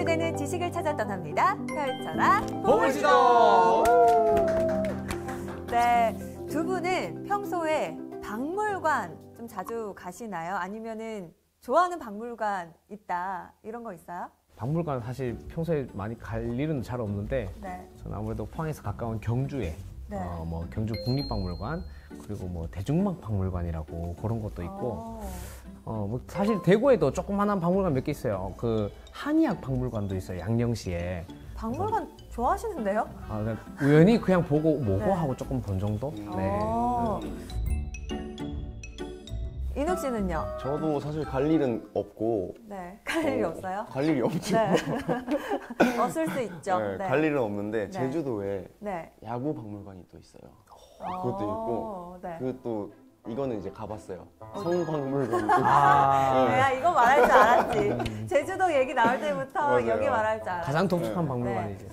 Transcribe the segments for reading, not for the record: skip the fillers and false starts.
도움이 되는 지식을 찾아 떠납니다. 펼쳐라 보물지도. 네, 두 분은 평소에 박물관 좀 자주 가시나요? 아니면은 좋아하는 박물관 있다 이런 거 있어요? 박물관 사실 평소에 많이 갈 일은 잘 없는데 네. 저는 아무래도 포항에서 가까운 경주에 네. 뭐 경주 국립박물관 그리고 뭐 대중막 박물관이라고 그런 것도 있고 뭐 사실 대구에도 조그만한 박물관 몇 개 있어요. 그 한의학 박물관도 있어요. 양령시에. 박물관 좋아하시는데요? 우연히 그냥 보고 뭐고 네. 하고 조금 본 정도. 네. 인욱 씨는요? 저도 사실 갈 일은 없고. 네, 갈 일이 없어요? 갈 일이 없죠. 네. 없을 수 있죠. 네, 네. 갈 일은 없는데 네. 제주도에 네. 야구 박물관이 또 있어요. 그것도 있고 네. 그것도 이거는 이제 가봤어요. 성박물관도 내가 이거 말할 줄 알았지. 제주도 얘기 나올 때부터 맞아요. 여기 말할 줄 알았지. 가장 독특한 박물관이지.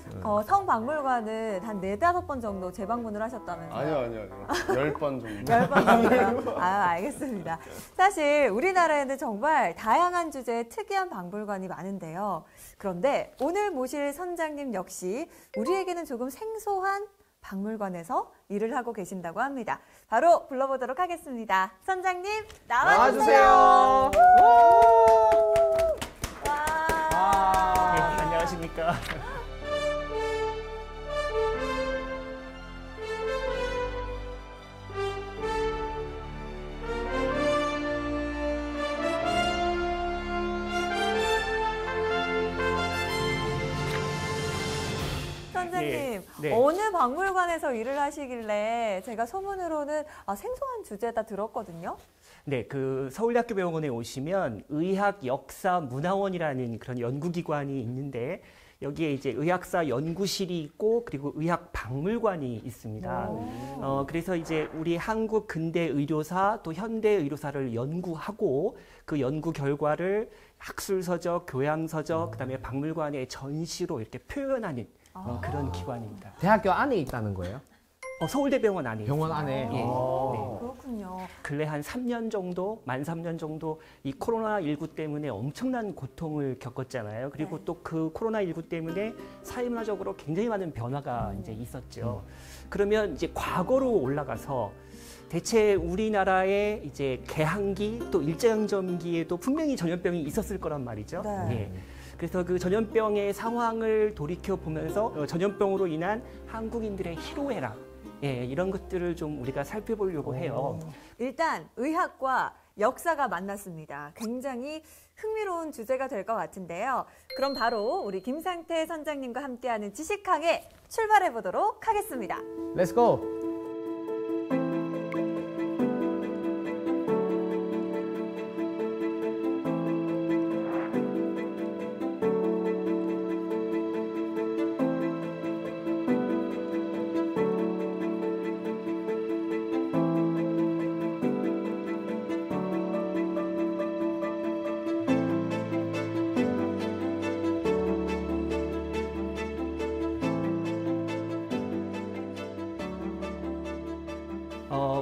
성박물관은 한 4-5번 정도 재방문을 하셨다면서요? 아니요. 10번 정도. 10번 정도요? 알겠습니다. 사실 우리나라에는 정말 다양한 주제의 특이한 박물관이 많은데요. 그런데 오늘 모실 선장님 역시 우리에게는 조금 생소한 박물관에서 일을 하고 계신다고 합니다. 바로 불러보도록 하겠습니다. 선장님 나와주세요. 나와주세요. 와. 네, 안녕하십니까. 선생님, 네. 어느 박물관에서 일을 하시길래 제가 소문으로는 생소한 주제다 들었거든요. 네, 그 서울대학교 병원에 오시면 의학역사문화원이라는 그런 연구기관이 있는데 여기에 이제 의학사 연구실이 있고 그리고 의학박물관이 있습니다. 그래서 이제 우리 한국 근대 의료사 또 현대 의료사를 연구하고 그 연구 결과를 학술서적, 교양서적, 그다음에 박물관의 전시로 이렇게 표현하는 그런 기관입니다. 대학교 안에 있다는 거예요? 서울대병원 안에 병원 안에. 예. 네. 그렇군요. 근래 한 3년 정도, 만 3년 정도 이 코로나19 때문에 엄청난 고통을 겪었잖아요. 그리고 네. 또 그 코로나19 때문에 사회문화적으로 굉장히 많은 변화가 이제 있었죠. 그러면 이제 과거로 올라가서 대체 우리나라의 이제 개항기 또 일제강점기에도 분명히 전염병이 있었을 거란 말이죠. 네. 예. 그래서 그 전염병의 상황을 돌이켜 보면서 전염병으로 인한 한국인들의 희로애락, 예, 이런 것들을 좀 우리가 살펴보려고 해요. 일단 의학과 역사가 만났습니다. 굉장히 흥미로운 주제가 될 것 같은데요. 그럼 바로 우리 김상태 선장님과 함께하는 지식항에 출발해 보도록 하겠습니다. Let's go.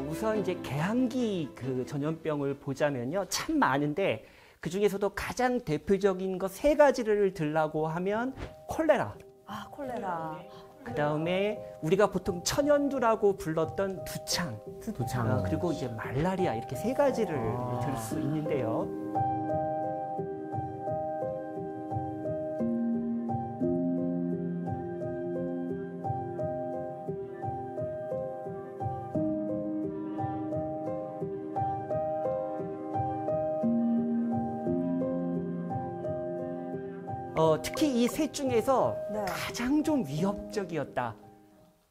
우선 이제 개항기 그 전염병을 보자면요, 참 많은데 그 중에서도 가장 대표적인 거 3가지를 들라고 하면 콜레라. 콜레라. 그 다음에 우리가 보통 천연두라고 불렀던 두창. 두창. 그리고 이제 말라리아 이렇게 3가지를 들 수 있는데요. 특히 이 셋 중에서 네. 가장 좀 위협적이었다.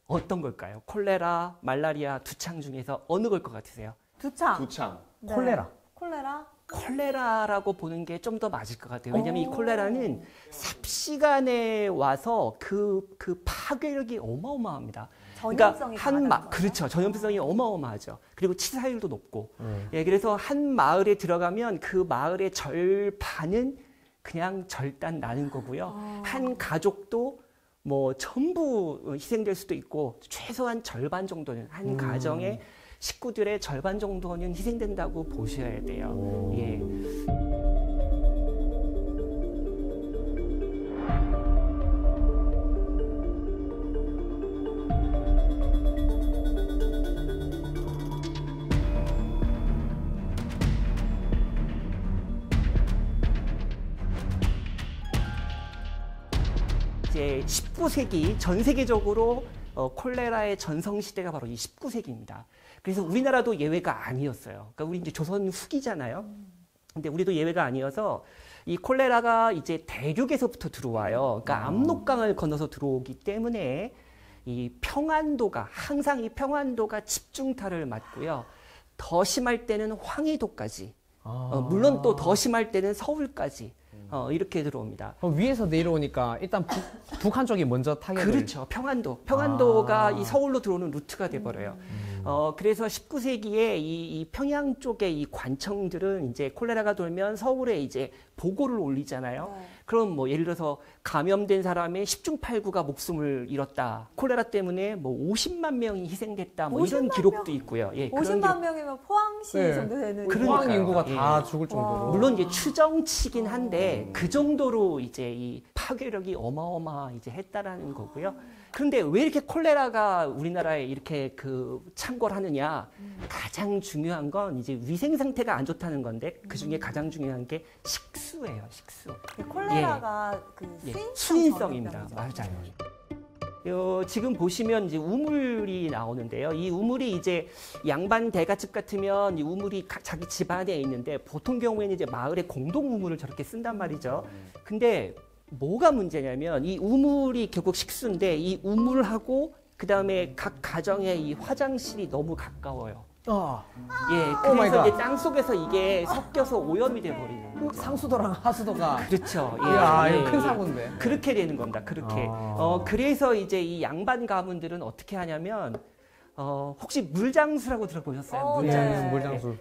어떤 걸까요? 콜레라, 말라리아, 두창 중에서 어느 걸 것 같으세요? 두창. 네. 콜레라. 콜레라? 콜레라라고 보는 게 좀 더 맞을 것 같아요. 왜냐하면 이 콜레라는 삽시간에 와서 그 파괴력이 어마어마합니다. 전염성이 강하다는 그렇죠. 전염성이 어마어마하죠. 그리고 치사율도 높고. 예, 그래서 한 마을에 들어가면 그 마을의 절반은 그냥 절단 나는 거고요. 한 가족도 뭐 전부 희생될 수도 있고 최소한 절반 정도는 한 가정의 식구들의 절반 정도는 희생된다고 보셔야 돼요. 예. 이제 19세기 전 세계적으로 콜레라의 전성 시대가 바로 이 19세기입니다. 그래서 우리나라도 예외가 아니었어요. 그러니까 우리 이제 조선 후기잖아요. 근데 우리도 예외가 아니어서 이 콜레라가 이제 대륙에서부터 들어와요. 그러니까 압록강을 건너서 들어오기 때문에 이 평안도가 항상 이 평안도가 집중타를 맞고요. 더 심할 때는 황해도까지. 물론 또 더 심할 때는 서울까지. 이렇게 들어옵니다. 위에서 내려오니까 일단 북한 쪽이 먼저 타격을. 그렇죠. 평안도가 이 서울로 들어오는 루트가 돼버려요. 그래서 19세기에 이 평양 쪽의 이 관청들은 이제 콜레라가 돌면 서울에 이제 보고를 올리잖아요. 네. 그럼 뭐 예를 들어서 감염된 사람의 10중 8구가 목숨을 잃었다. 콜레라 때문에 뭐 50만 명이 희생됐다. 뭐 이런 50만 기록도 명? 있고요. 예, 50만 명이면 포항시 네. 정도 되는. 그러니까요. 포항 인구가 예. 다 죽을 정도로. 물론 이제 추정치긴 한데 그 정도로 이제 이 파괴력이 어마어마 이제 했다라는 거고요. 그런데 왜 이렇게 콜레라가 우리나라에 이렇게 창궐하느냐? 가장 중요한 건 이제 위생 상태가 안 좋다는 건데 그 중에 가장 중요한 게 식수예요, 식수. 콜레라가 그 예, 수인성 수인성입니다. 전염병이죠. 맞아요. 지금 보시면 이제 우물이 나오는데요. 이 우물이 이제 양반 대가집 같으면 이 우물이 자기 집안에 있는데 보통 경우에는 이제 마을의 공동 우물을 저렇게 쓴단 말이죠. 근데 뭐가 문제냐면 이 우물이 결국 식수인데 이 우물하고 그 다음에 각 가정의 이 화장실이 너무 가까워요. 예, 오 마이 그래서 갓. 이제 땅 속에서 이게 섞여서 오염이 돼 버리는 거죠. 상수도랑 하수도가. 그렇죠. 예, 이야, 예, 이거 큰 예. 사고인데. 그렇게 되는 겁니다. 그렇게. 그래서 이제 이 양반 가문들은 어떻게 하냐면 혹시 물장수라고 들어보셨어요? 물장수. 네. 물장수.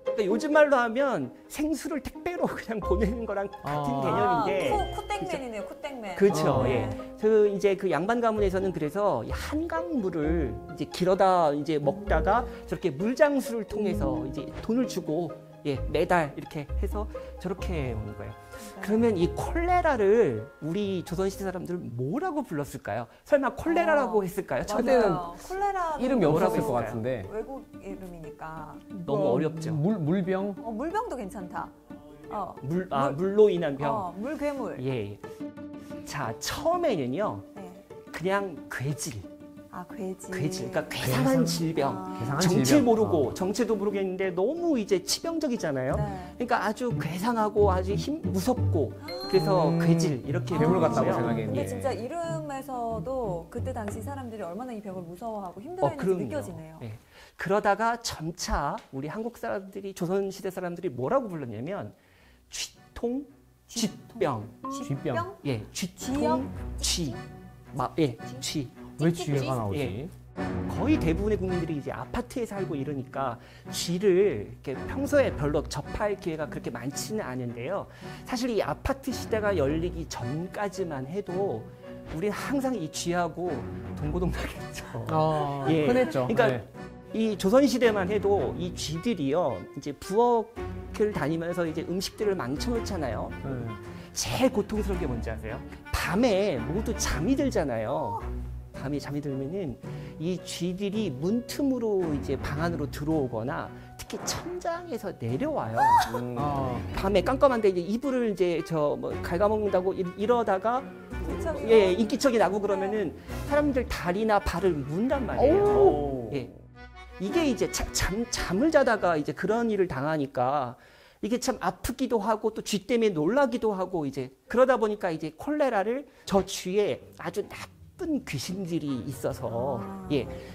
그러니까 요즘 말로 하면 생수를 택배로 그냥 보내는 거랑 같은 개념인데. 쿠땡맨이네요, 쿠땡맨. 그렇죠. 네. 예. 이제 그 양반 가문에서는 그래서 이 한강물을 이제 길어다 이제 먹다가 저렇게 물장수를 통해서 이제 돈을 주고 매달 이렇게 해서 저렇게 오는 거예요. 그러면 이 콜레라를 우리 조선시대 사람들은 뭐라고 불렀을까요? 설마 콜레라라고 했을까요? 맞아요. 콜레라 이름이 없었을 것 했을까요? 같은데. 외국 이름이니까. 너무 어렵죠. 물병? 물병도 괜찮다. 물로 인한 병. 물괴물. 예. 자, 처음에는요, 네. 그냥 괴질. 괴질. 그러니까 괴상한 질병. 괴상한 정체 질병. 모르고 정체도 모르겠는데 너무 이제 치명적이잖아요. 네. 그러니까 아주 괴상하고 아주 무섭고 그래서 괴질 이렇게 괴물 같다고 부르고요. 생각했는데. 근데 진짜 이름에서도 그때 당시 사람들이 얼마나 이 병을 무서워하고 힘들어했는지 그럼요. 느껴지네요. 예. 그러다가 점차 우리 한국 사람들이 조선시대 사람들이 뭐라고 불렀냐면 쥐통, 쥐병. 쥐병? 예, 쥐통, 쥐. 쥐. 왜 쥐가 나오지? 예. 거의 대부분의 국민들이 이제 아파트에 살고 이러니까 쥐를 이렇게 평소에 별로 접할 기회가 그렇게 많지는 않은데요. 사실 이 아파트 시대가 열리기 전까지만 해도 우리는 항상 이 쥐하고 동고동락했죠. 예. 흔했죠. 그러니까 네. 이 조선 시대만 해도 이 쥐들이요, 이제 부엌을 다니면서 이제 음식들을 망쳐놓잖아요. 네. 제일 고통스러운 게 뭔지 아세요? 밤에 모두 잠이 들잖아요. 밤에 잠이 들면은 이 쥐들이 문틈으로 이제 방 안으로 들어오거나 특히 천장에서 내려와요. 밤에 깜깜한데 이제 이불을 이제 갉아먹는다고 이러다가 인기척이 나고 그러면은 사람들 다리나 발을 문단 말이에요. 예. 이게 이제 잠을 자다가 이제 그런 일을 당하니까 이게 참 아프기도 하고 또 쥐 때문에 놀라기도 하고 이제 그러다 보니까 이제 콜레라를 저 쥐에 아주 나쁜 귀신들이 있어서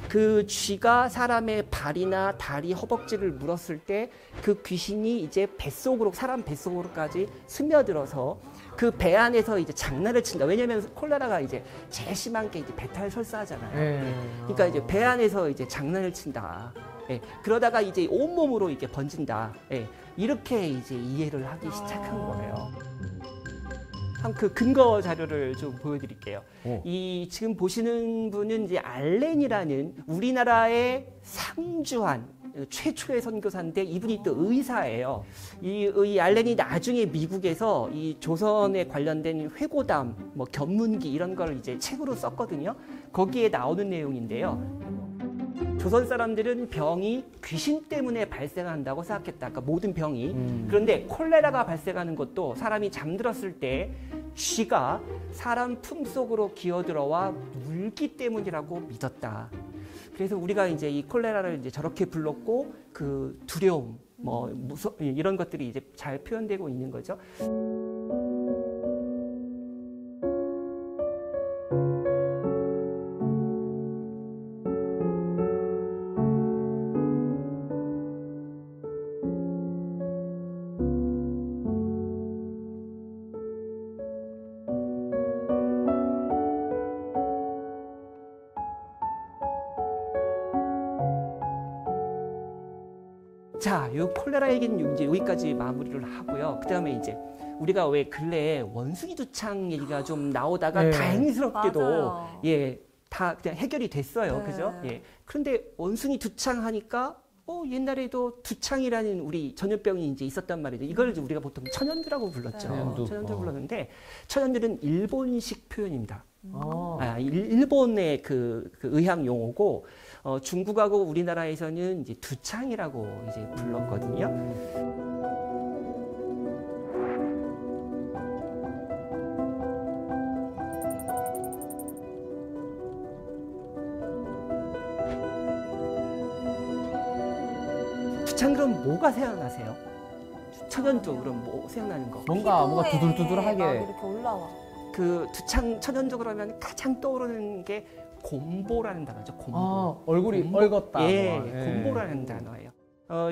그 쥐가 사람의 발이나 다리, 허벅지를 물었을 때 그 귀신이 이제 뱃속으로 사람 뱃속으로까지 스며들어서 그 배 안에서 이제 장난을 친다. 왜냐하면 콜레라가 이제 제일 심한 게 이제 배탈 설사하잖아요. 그러니까 이제 배 안에서 이제 장난을 친다. 그러다가 이제 온몸으로 이렇게 번진다. 이렇게 이제 이해를 하기 시작한 거예요. 그 근거 자료를 좀 보여드릴게요. 이 지금 보시는 분은 이제 알렌이라는 우리나라의 상주한 최초의 선교사인데 이분이 또 의사예요. 이 알렌이 나중에 미국에서 이 조선에 관련된 회고담, 견문기 이런 걸 이제 책으로 썼거든요. 거기에 나오는 내용인데요. 조선 사람들은 병이 귀신 때문에 발생한다고 생각했다. 그러니까 모든 병이. 그런데 콜레라가 발생하는 것도 사람이 잠들었을 때 쥐가 사람 품속으로 기어들어와 물기 때문이라고 믿었다. 그래서 우리가 이제 이 콜레라를 이제 저렇게 불렀고 그 두려움, 뭐 이런 것들이 이제 잘 표현되고 있는 거죠. 자, 요 콜레라 얘기는 이제 여기까지 마무리를 하고요. 그 다음에 이제 우리가 왜 근래에 원숭이 두창 얘기가 좀 나오다가 네. 다행스럽게도 맞아요. 예, 다 그냥 해결이 됐어요. 네. 그죠? 예. 그런데 원숭이 두창 하니까 옛날에도 두창이라는 우리 전염병이 이제 있었단 말이죠. 이걸 이제 우리가 보통 천연두라고 불렀죠. 천연두. 천연두 불렀는데 천연두는 일본식 표현입니다. 아. 일본의 그 의학 용어고 중국하고 우리나라에서는 이제 두창이라고 이제 불렀거든요. 두창 그럼 뭐가 생각나세요? 천연두 그럼 뭐 생각나는 거? 뭔가 피부에 막 두들두들하게. 이렇게 올라와. 그 두창 천연두 그러면 가장 떠오르는 게 곰보라는 단어죠. 곰보. 얼굴이 곰보. 얼었다. 예, 뭐. 곰보라는 단어예요.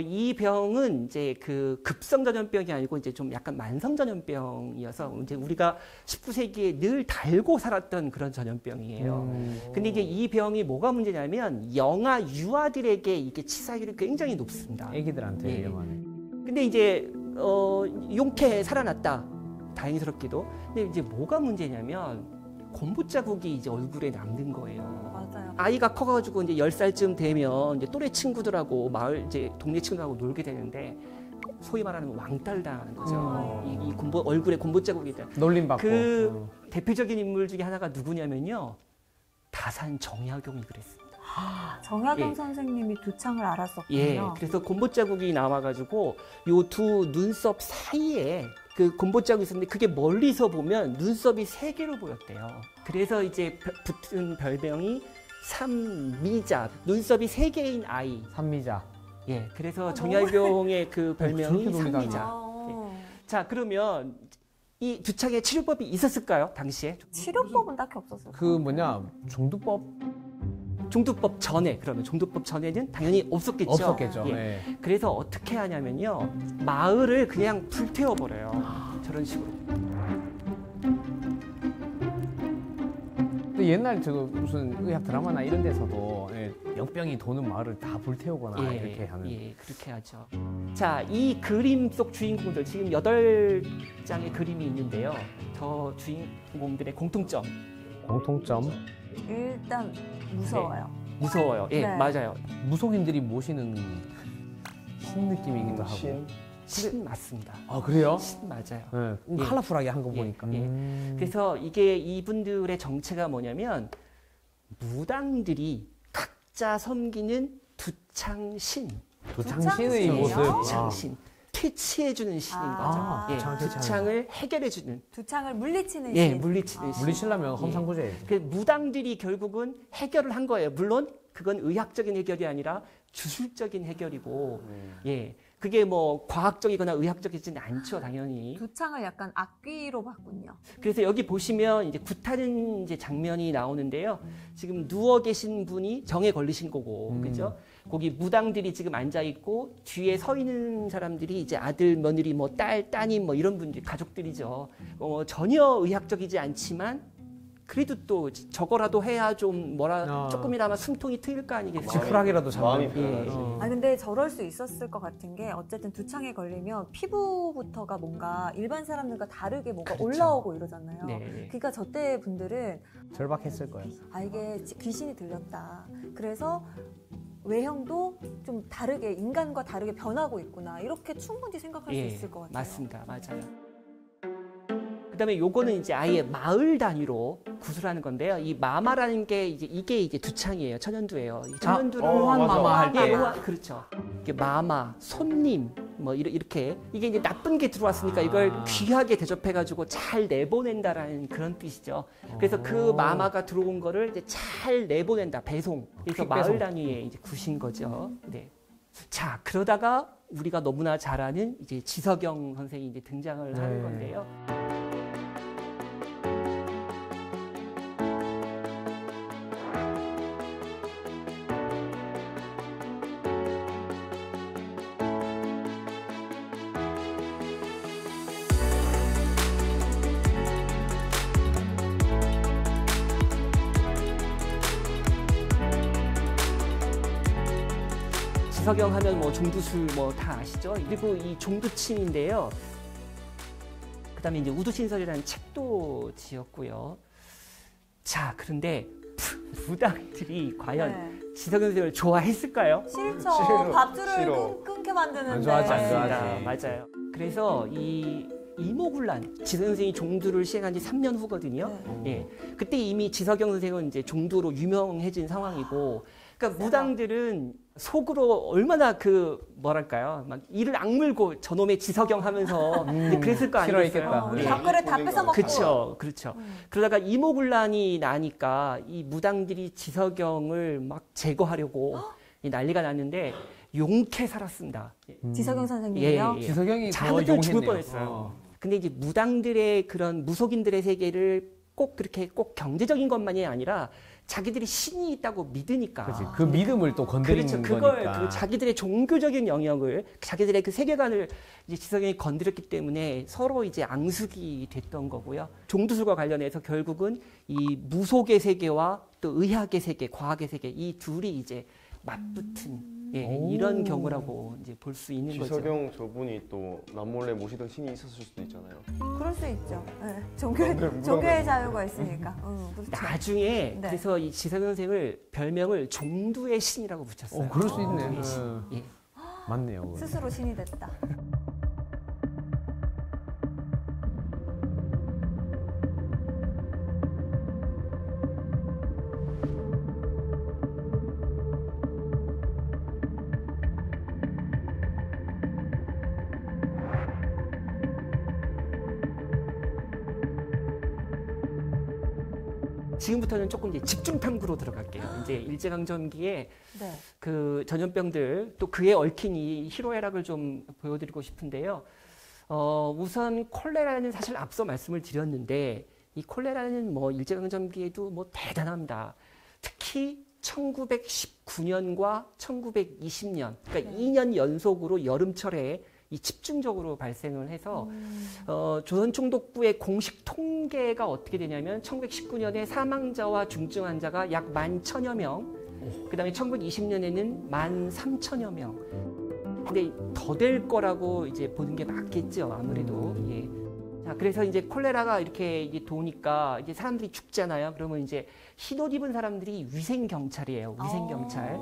이 병은 이제 그 급성 전염병이 아니고 이제 좀 약간 만성 전염병이어서 이제 우리가 19세기에 늘 달고 살았던 그런 전염병이에요. 근데 이제 이 병이 뭐가 문제냐면 영아 유아들에게 이게 치사율이 굉장히 높습니다. 애기들한테 예. 위험하네. 근데 이제 용케 살아났다. 다행스럽게도. 근데 이제 뭐가 문제냐면 곰보 자국이 이제 얼굴에 남는 거예요. 맞아요. 아이가 커가지고 이제 10살쯤 되면 이제 또래 친구들하고 마을 이제 동네 친구들하고 놀게 되는데 소위 말하는 왕따를 당하는 거죠. 이 곰보 얼굴에 곰보 자국이 있다. 놀림받고. 그 대표적인 인물 중에 하나가 누구냐면요. 다산 정약용이 그랬습니다. 정약용 예. 선생님이 두창을 알았었군요. 예, 그래서 곰보 자국이 나와가지고 요 두 눈썹 사이에 그 곰보 자국이 있었는데 그게 멀리서 보면 눈썹이 3개로 보였대요. 그래서 이제 붙은 별명이 삼미자, 눈썹이 3개인 아이. 산미자. 예, 그래서 정약용의 그 별명이 저렇게 놀리다니. 삼미자. 아, 자, 그러면 이 두창의 치료법이 있었을까요, 당시에? 치료법은 딱히 없었어요. 그 뭐냐 중두법 종두법 전에, 그러면 종두법 전에는 당연히 없었겠죠. 없었겠죠. 예. 네. 그래서 어떻게 하냐면요. 마을을 그냥 불태워버려요. 저런 식으로. 근데 옛날 저 무슨 의학 드라마나 이런 데서도 영병이 도는 마을을 다 불태우거나 이렇게 하는. 예, 그렇게 하죠. 자, 이 그림 속 주인공들, 지금 8장의 그림이 있는데요. 저 주인공들의 공통점. 공통점 일단 무서워요. 무서워요. 예, 네. 맞아요. 무속인들이 모시는 신 느낌이기도 하고. 신 맞습니다. 아 그래요? 신 맞아요. 네. 예. 컬러풀하게 한 거 예, 보니까. 예. 그래서 이게 이분들의 정체가 뭐냐면 무당들이 각자 섬기는 두창신, 두창신의 두창신이에요? 모습. 두창신, 퇴치해주는 신인 아. 거죠. 예, 두창 퇴치하는 두창을 해결해주는, 두창을 물리치는 예, 신. 물리치는 신. 물리치려면 험상궂어야지. 그 무당들이 결국은 해결을 한 거예요. 물론 그건 의학적인 해결이 아니라 주술적인 해결이고, 예, 그게 뭐 과학적이거나 의학적이지는 않죠, 당연히. 두창을 약간 악귀로 봤군요. 그래서 여기 보시면 이제 굿하는 이제 장면이 나오는데요. 지금 누워 계신 분이 병에 걸리신 거고, 그죠? 거기 무당들이 지금 앉아 있고 뒤에 서 있는 사람들이 이제 아들, 며느리, 뭐 딸, 따님 뭐 이런 분들 가족들이죠. 전혀 의학적이지 않지만 그래도 또 저거라도 해야 좀 조금이나마 숨통이 트일 거 아니겠어요? 지푸라기라도 잡는. 마음이 예. 편하지. 아 근데 저럴 수 있었을 것 같은 게 어쨌든 두창에 걸리면 피부부터가 뭔가 일반 사람들과 다르게 뭔가 그렇죠. 올라오고 이러잖아요. 네. 그러니까 저 때 분들은 절박했을 거예요. 아 이게 귀신이 들렸다. 그래서 외형도 좀 다르게 인간과 다르게 변하고 있구나. 이렇게 충분히 생각할 수 있을 것 같아요. 맞습니다. 맞아요. 그다음에 요거는 이제 아예 마을 단위로 구슬하는 건데요. 이 마마라는 게 이게 이제 두창이에요. 천연두예요. 이 천연두를 호환 마마 할 때. 그렇죠. 이게 마마, 손님, 뭐 이렇게 이게 이제 나쁜 게 들어왔으니까 이걸 귀하게 대접해가지고 잘 내보낸다라는 그런 뜻이죠. 그래서 그 마마가 들어온 거를 이제 잘 내보낸다, 배송. 그래서 마을 단위의 이제 굿인 거죠. 네. 자, 그러다가 우리가 너무나 잘 아는 이제 지석영 선생이 이제 등장을 하는 건데요. 지석영 하면 뭐 종두술 뭐 다 아시죠? 그리고 이 종두친인데요. 그다음에 이제 우두신설이라는 책도 지었고요. 자, 그런데 무당들이 과연 지석영 선생을 좋아했을까요? 싫죠. 싫어. 밥줄을 싫어. 끊게 만드는데. 안 좋아하지, 안 좋아하지. 맞아요. 그래서 이 이모군란 지석영 선생이 종두를 시행한 지 3년 후거든요. 예, 그때 이미 지석영 선생은 이제 종두로 유명해진 상황이고, 그러니까 무당들은 속으로 얼마나 그 뭐랄까요, 막 이를 악물고 저놈의 지석영 하면서 그랬을 거 아니겠어요? 싫어했겠다. 우리 예. 밥그릇 다 뺏어 먹고. 그렇죠, 그렇죠. 그러다가 이모군란이 나니까 이 무당들이 지석영을 막 제거하려고 이 난리가 났는데 용케 살았습니다. 지석영 선생님이요? 예. 지석영이 더 자기들 죽을 용했네요. 뻔했어요. 근데 이제 무당들의 그런 무속인들의 세계를 꼭 그렇게 꼭 경제적인 것만이 아니라 자기들이 신이 있다고 믿으니까. 그렇지. 그 믿음을 또 건드리는 그렇죠. 그걸 거니까. 그 자기들의 종교적인 영역을, 자기들의 그 세계관을 이제 지석영이 건드렸기 때문에 서로 이제 앙숙이 됐던 거고요. 종두술과 관련해서 결국은 이 무속의 세계와 또 의학의 세계, 과학의 세계, 이 둘이 이제 맞붙은 이런 경우라고 이제 볼 수 있는 거죠. 지석영 저분이 또 남몰래 모시던 신이 있었을 수도 있잖아요. 그럴 수 있죠. 네. 무당들 종교의 자유가 있으니까. 그렇죠. 나중에 네. 그래서 이 지석영 선생을 별명을 종두의 신이라고 붙였어요. 그럴 수 있네. 종두의 신. 예. 맞네요. 그거. 스스로 신이 됐다. 지금부터는 조금 이제 집중 탐구로 들어갈게요. 이제 일제강점기에 네. 그 전염병들 또 그에 얽힌 이 희로애락을 좀 보여드리고 싶은데요. 우선 콜레라는 사실 앞서 말씀을 드렸는데 이 콜레라는 뭐 일제강점기에도 뭐 대단합니다. 특히 1919년과 1920년, 그러니까 2년 연속으로 여름철에 이 집중적으로 발생을 해서 조선총독부의 공식 통계가 어떻게 되냐면 1919년에 사망자와 중증 환자가 약 11,000여 명, 그다음에 1920년에는 13,000여 명. 근데 더 될 거라고 이제 보는 게 맞겠죠, 아무래도. 예. 자, 그래서 이제 콜레라가 이렇게 이제 도니까 이제 사람들이 죽잖아요. 그러면 이제 흰옷 입은 사람들이 위생 경찰이에요. 위생 경찰.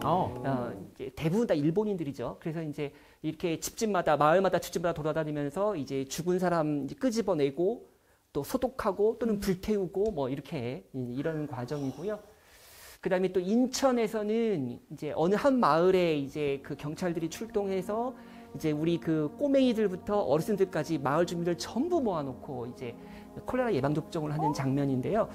이제 대부분 다 일본인들이죠. 그래서 이제 이렇게 집집마다 마을마다 집집마다 돌아다니면서 이제 죽은 사람 이제 끄집어내고 또 소독하고 또는 불태우고 뭐 이렇게 이런 과정이고요. 그다음에 또 인천에서는 이제 어느 한 마을에 이제 그 경찰들이 출동해서 이제 우리 그 꼬맹이들부터 어르신들까지 마을 주민들 전부 모아놓고 이제 콜레라 예방 접종을 하는 장면인데요.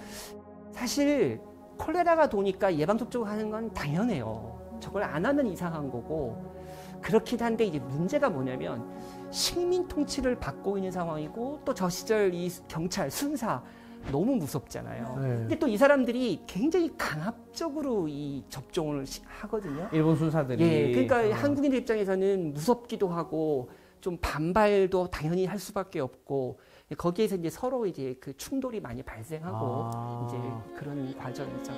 사실 콜레라가 도니까 예방 접종을 하는 건 당연해요. 저걸 안 하면 이상한 거고. 그렇긴 한데 이제 문제가 뭐냐면 식민 통치를 받고 있는 상황이고 또 저 시절 이 경찰 순사 너무 무섭잖아요. 네. 근데 또 이 사람들이 굉장히 강압적으로 이 접종을 하거든요. 일본 순사들이. 예, 그러니까 한국인들 입장에서는 무섭기도 하고 좀 반발도 당연히 할 수밖에 없고 거기에서 이제 서로 이제 그 충돌이 많이 발생하고 이제 그런 과정이죠.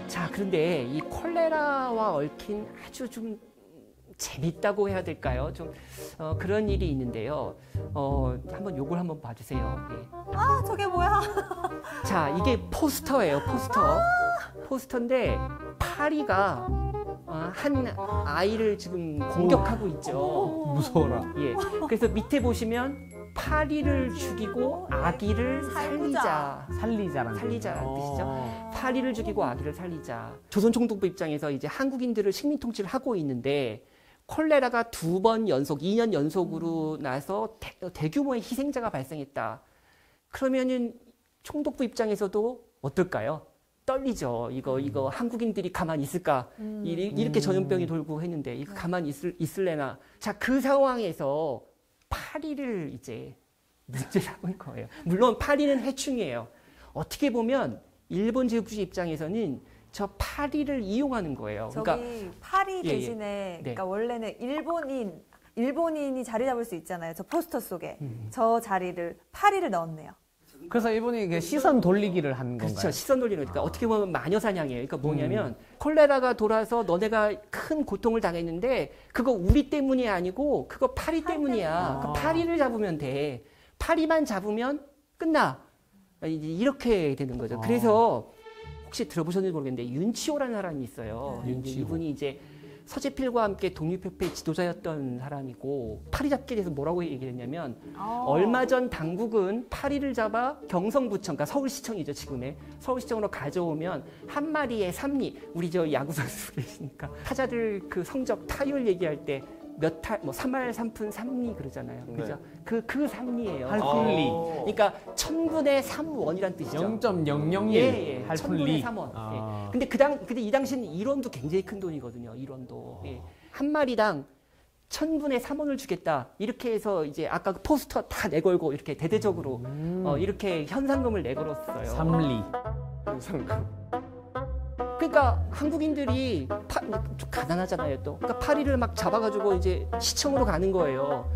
자, 그런데 이 콜레라와 얽힌 아주 좀 재밌다고 해야 될까요? 좀 그런 일이 있는데요. 한번 요걸 한번 봐주세요. 예. 아, 저게 뭐야? 자, 이게 포스터예요. 포스터인데 파리가 한 아이를 지금 공격하고 있죠. 무서워라. 예. 그래서 밑에 보시면 파리를 죽이고 아기를 살리자. 살리자라는 살리자라는 뜻이죠. 뜻이죠. 파리를 죽이고 아기를 살리자. 조선총독부 입장에서 이제 한국인들을 식민 통치를 하고 있는데 콜레라가 2번 연속, 2년 연속으로 나서 대규모의 희생자가 발생했다. 그러면은 총독부 입장에서도 어떨까요? 떨리죠. 이거 한국인들이 가만히 있을까? 이렇게 전염병이 돌고 했는데 이거 가만히 있을래나? 자, 그 상황에서 파리를 이제 문제 삼은 거예요. 물론 파리는 해충이에요. 어떻게 보면 일본 제국주의 입장에서는 저 파리를 이용하는 거예요. 저기 그러니까 파리 예, 예. 대신에 네. 그러니까 원래는 일본인이 자리 잡을 수 있잖아요. 저 포스터 속에 저 자리를 파리를 넣었네요. 그래서 일본이 그 시선 돌리기를 한 건가요? 그렇죠. 시선 돌리는 거니까 어떻게 보면 마녀 사냥이에요. 그러니까 뭐냐면 콜레라가 돌아서 너네가 큰 고통을 당했는데 그거 우리 때문이 아니고 그거 파리 때문이야. 그 파리를 잡으면 돼. 파리만 잡으면 끝나. 이제 이렇게 되는 거죠. 그래서 혹시 들어보셨는지 모르겠는데 윤치호라는 사람이 있어요. 윤치호. 이분이 이제 서재필과 함께 독립협회 지도자였던 사람이고 파리 잡기에 대해서 뭐라고 얘기했냐면 얼마 전 당국은 파리를 잡아 경성부청, 그러니까 서울시청이죠 지금의 서울시청으로 가져오면 한 마리에 3리, 우리 저 야구 선수 계시니까 타자들 그 성적 타율 얘기할 때 몇 타, 뭐 3할 3푼 3리 그러잖아요. 그죠? 그 3리예요. 할푼리. 그러니까 1000분의 3원이란 뜻이죠. 0.001 예, 할푼리. 1000분의 3원. 아. 근데 근데 이 당시는 1원도 굉장히 큰 돈이거든요. 1원도. 예. 한 마리당 1000분의 3원을 주겠다. 이렇게 해서 이제 아까 그 포스터 다 내걸고 이렇게 대대적으로 이렇게 현상금을 내걸었어요. 3리. 현상금. 그러니까 한국인들이 좀 가난하잖아요 또. 그러니까 파리를 막 잡아가지고 이제 시청으로 가는 거예요.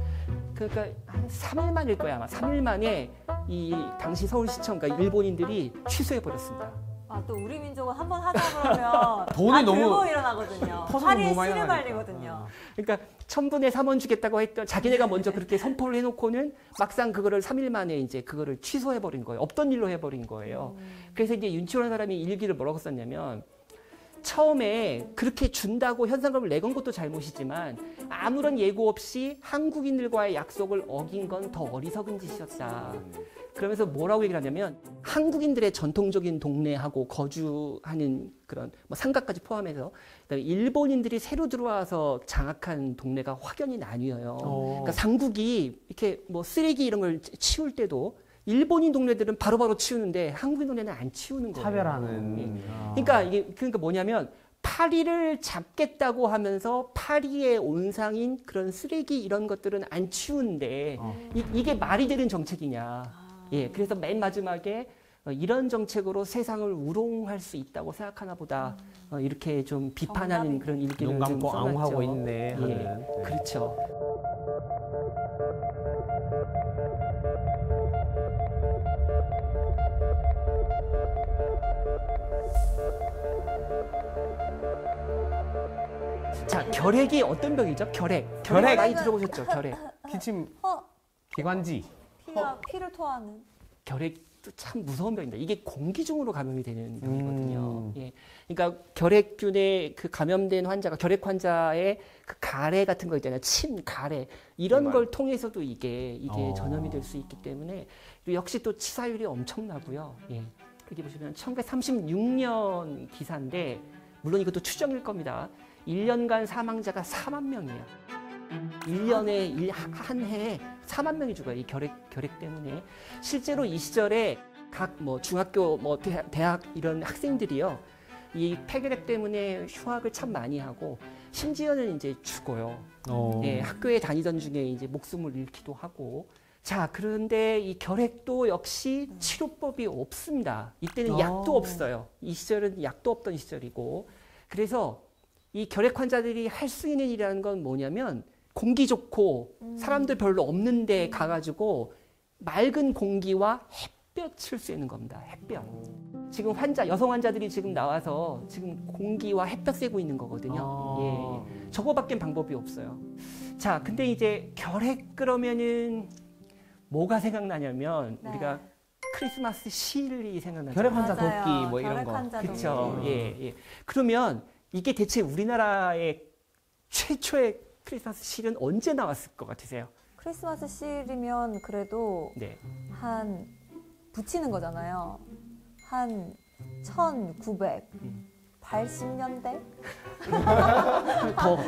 그러니까 한 3일 만일 거야 아마. 3일 만에 이 당시 서울시청, 그러니까 일본인들이 취소해 버렸습니다. 아, 또 우리 민족은 한번 하자 그러면 돈이 다 너무 들고 일어나거든요. 퍼석은 파리에 너무 많이 씨를 나가니까. 발리거든요. 그러니까 1000분의 3원 주겠다고 했던 자기네가 먼저 그렇게 선포를 해놓고는 막상 그거를 3일 만에 이제 그거를 취소해버린 거예요. 없던 일로 해버린 거예요. 그래서 이제 윤치호라는 사람이 일기를 뭐라고 썼냐면 처음에 그렇게 준다고 현상금을 내건 것도 잘못이지만 아무런 예고 없이 한국인들과의 약속을 어긴 건 더 어리석은 짓이었다. 그러면서 뭐라고 얘기를 하냐면 한국인들의 전통적인 동네하고 거주하는 그런 뭐 상가까지 포함해서 그다음에 일본인들이 새로 들어와서 장악한 동네가 확연히 나뉘어요. 그러니까 삼국이 이렇게 뭐 쓰레기 이런 걸 치울 때도 일본인 동네들은 바로바로 치우는데 한국인 동네는 안 치우는 거예요. 차별하는. 그러니까 이게 그러니까 뭐냐면 파리를 잡겠다고 하면서 파리의 온상인 그런 쓰레기 이런 것들은 안 치우는데 이게 말이 되는 정책이냐. 예, 그래서 맨 마지막에 이런 정책으로 세상을 우롱할 수 있다고 생각하나 보다. 이렇게 좀 비판하는 그런 일기를 눈 감고 좀 써놨죠. 앙하고 있네 하는. 예, 그렇죠. 자, 결핵이 어떤 병이죠? 결핵. 결핵 많이 들어보셨죠? 결핵. 기침, 기관지. 피를 토하는. 결핵도 참 무서운 병입니다. 이게 공기 중으로 감염이 되는 병이거든요. 예. 그러니까 결핵균에 그 감염된 환자가 결핵 환자의 그 가래 같은 거 있잖아요. 침, 가래 이런 걸 통해서도 이게 전염이 될 수 있기 때문에 그리고 역시 또 치사율이 엄청나고요. 예. 여기 보시면 1936년 기사인데 물론 이것도 추정일 겁니다. 1년간 사망자가 4만 명이에요. 1년에 한 해에 4만 명이 죽어요. 이 결핵 때문에. 실제로 이 시절에 각 뭐 중학교 뭐 대학 이런 학생들이요. 이 폐결핵 때문에 휴학을 참 많이 하고 심지어는 이제 죽어요. 예, 학교에 다니던 중에 이제 목숨을 잃기도 하고. 자, 그런데 이 결핵도 역시 치료법이 없습니다. 이때는 약도 없어요. 이 시절은 약도 없던 시절이고. 그래서 이 결핵 환자들이 할 수 있는 일이라는 건 뭐냐면 공기 좋고 사람들 별로 없는 데 가가지고 맑은 공기와 햇볕을 쐬는 겁니다. 햇볕. 지금 여성 환자들이 지금 나와서 지금 공기와 햇볕 쐬고 있는 거거든요. 예. 저거밖엔 방법이 없어요. 자, 근데 이제 결핵 그러면은 뭐가 생각나냐면 우리가 크리스마스 시일이 생각나죠. 결핵 환자 맞아요. 돕기 뭐 이런 결핵 거. 환자 그렇죠. 돕기. 예. 그러면 이게 대체 우리나라의 최초의 크리스마스 시는 언제 나왔을 것 같으세요? 크리스마스 실이면 그래도 네. 한 붙이는 거잖아요. 한 1980년대?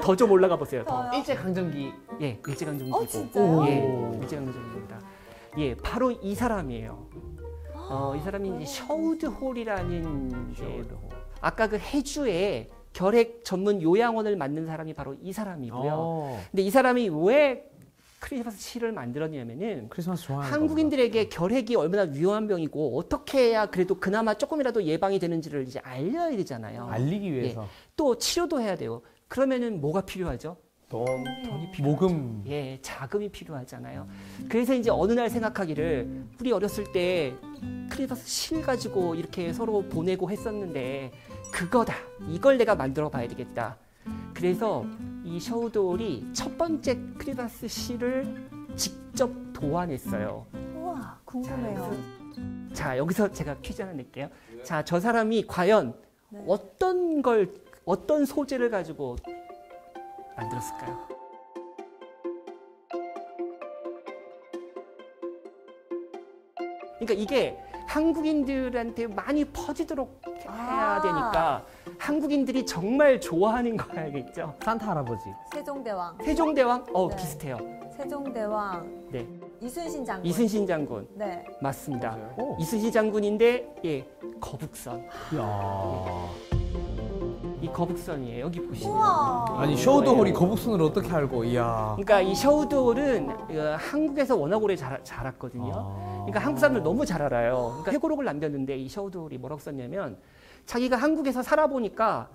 더 좀 올라가 보세요. 더. 더요? 일제강점기. 예, 일제강점기고. 진짜요? 예, 일제강점기입니다. 예, 바로 이 사람이에요. 이 사람이 이제 셔우드홀이라는 이제 아까 그 해주에 결핵 전문 요양원을 만든 사람이 바로 이 사람이고요. 근데 이 사람이 왜 크리스마스 실을 만들었냐면은 크리스마스 좋아하는 한국인들에게 결핵이 얼마나 위험한 병이고 어떻게 해야 그래도 그나마 조금이라도 예방이 되는지를 이제 알려야 되잖아요. 알리기 위해서. 또 치료도 해야 돼요. 그러면은 뭐가 필요하죠? 돈이 모금. 예, 자금이 필요하잖아요. 그래서 이제 어느 날 생각하기를 우리 어렸을 때 크리스마스 실 가지고 이렇게 서로 보내고 했었는데 그거다. 이걸 내가 만들어 봐야 되겠다. 그래서 이 셔우드홀이 첫 번째 크리스마스 실을 직접 도안했어요. 우와, 궁금해요. 자, 여기서 제가 퀴즈 하나 낼게요. 자, 저 사람이 과연 네. 어떤 소재를 가지고 만들었을까요? 그러니까 이게 한국인들한테 많이 퍼지도록 해야 되니까 한국인들이 정말 좋아하는 거야겠죠. 산타 할아버지. 세종대왕. 세종대왕? 네. 비슷해요. 세종대왕. 네. 이순신 장군. 이순신 장군. 네. 맞습니다. 오. 이순신 장군인데 거북선. 야. 이 거북선이에요. 여기 보시면. 우와. 아니 셔우드홀이 거북선을 어떻게 알고? 이야. 그러니까 이 셔우드홀은 한국에서 워낙 오래 자랐거든요. 그러니까 한국 사람들 너무 잘 알아요. 그러니까 회고록을 남겼는데 이 셔우드홀이 뭐라고 썼냐면 자기가 한국에서 살아보니까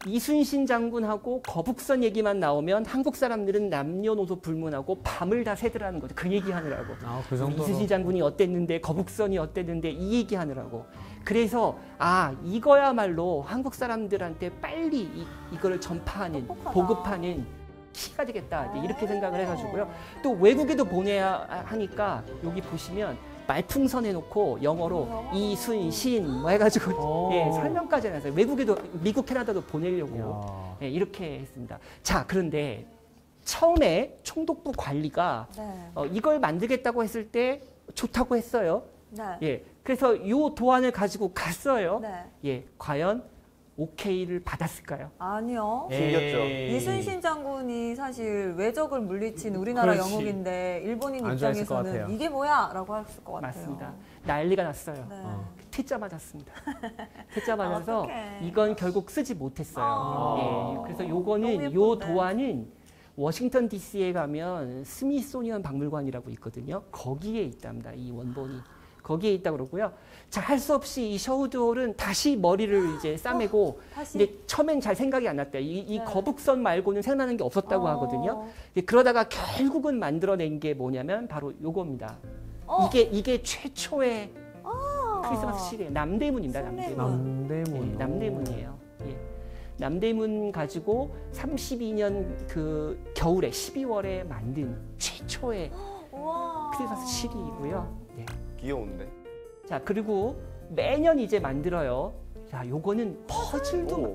이순신 장군하고 거북선 얘기만 나오면 한국 사람들은 남녀노소 불문하고 밤을 다 새더라는 거죠. 그 얘기하느라고. 그 정도로. 이순신 장군이 어땠는데 거북선이 어땠는데 이 얘기하느라고. 그래서 이거야말로 한국 사람들한테 빨리 이거를 전파하는 똑똑하다. 보급하는 키가 되겠다. 이제 이렇게 생각을 해가지고요. 또 외국에도 보내야 하니까 여기 보시면 말풍선 해놓고 영어로 이순신 뭐 해가지고 예, 설명까지 해놨어요. 외국에도 미국 캐나다도 보내려고 이렇게 했습니다. 자, 그런데 처음에 총독부 관리가 네. 이걸 만들겠다고 했을 때 좋다고 했어요. 네. 예, 그래서 이 도안을 가지고 갔어요. 네. 예, 과연 오케이를 받았을까요? 아니요. 숨겼죠. 이순신 장군이 사실 외적을 물리친 우리나라 그렇지. 영웅인데 일본인 안 좋아했을 것 입장에서는 같아요. 이게 뭐야? 라고 했을 것 같아요. 맞습니다. 난리가 났어요. 네. 퇴짜 맞았습니다. 퇴짜 맞아서 어떡해. 이건 결국 쓰지 못했어요. 예, 그래서 너무 요거는 요 예쁜데. 도안은 워싱턴 DC에 가면 스미소니언 박물관이라고 있거든요. 거기에 있답니다. 이 원본이. 거기에 있다고 그러고요. 자, 할 수 없이 이 셔우드홀은 다시 머리를 이제 싸매고 다시. 근데 처음엔 잘 생각이 안 났대요. 이 네. 거북선 말고는 생각나는 게 없었다고 하거든요. 그러다가 결국은 만들어낸 게 뭐냐면 바로 요겁니다. 이게 최초의 크리스마스 실이에요. 남대문입니다. 남대문. 남대문. 예, 남대문이에요. 예. 남대문 가지고 32년 그 겨울에 12월에 만든 최초의 우와. 크리스마스 실이고요. 네. 귀여운데. 자, 그리고 매년 이제 만들어요. 자, 요거는 퍼즐도 오.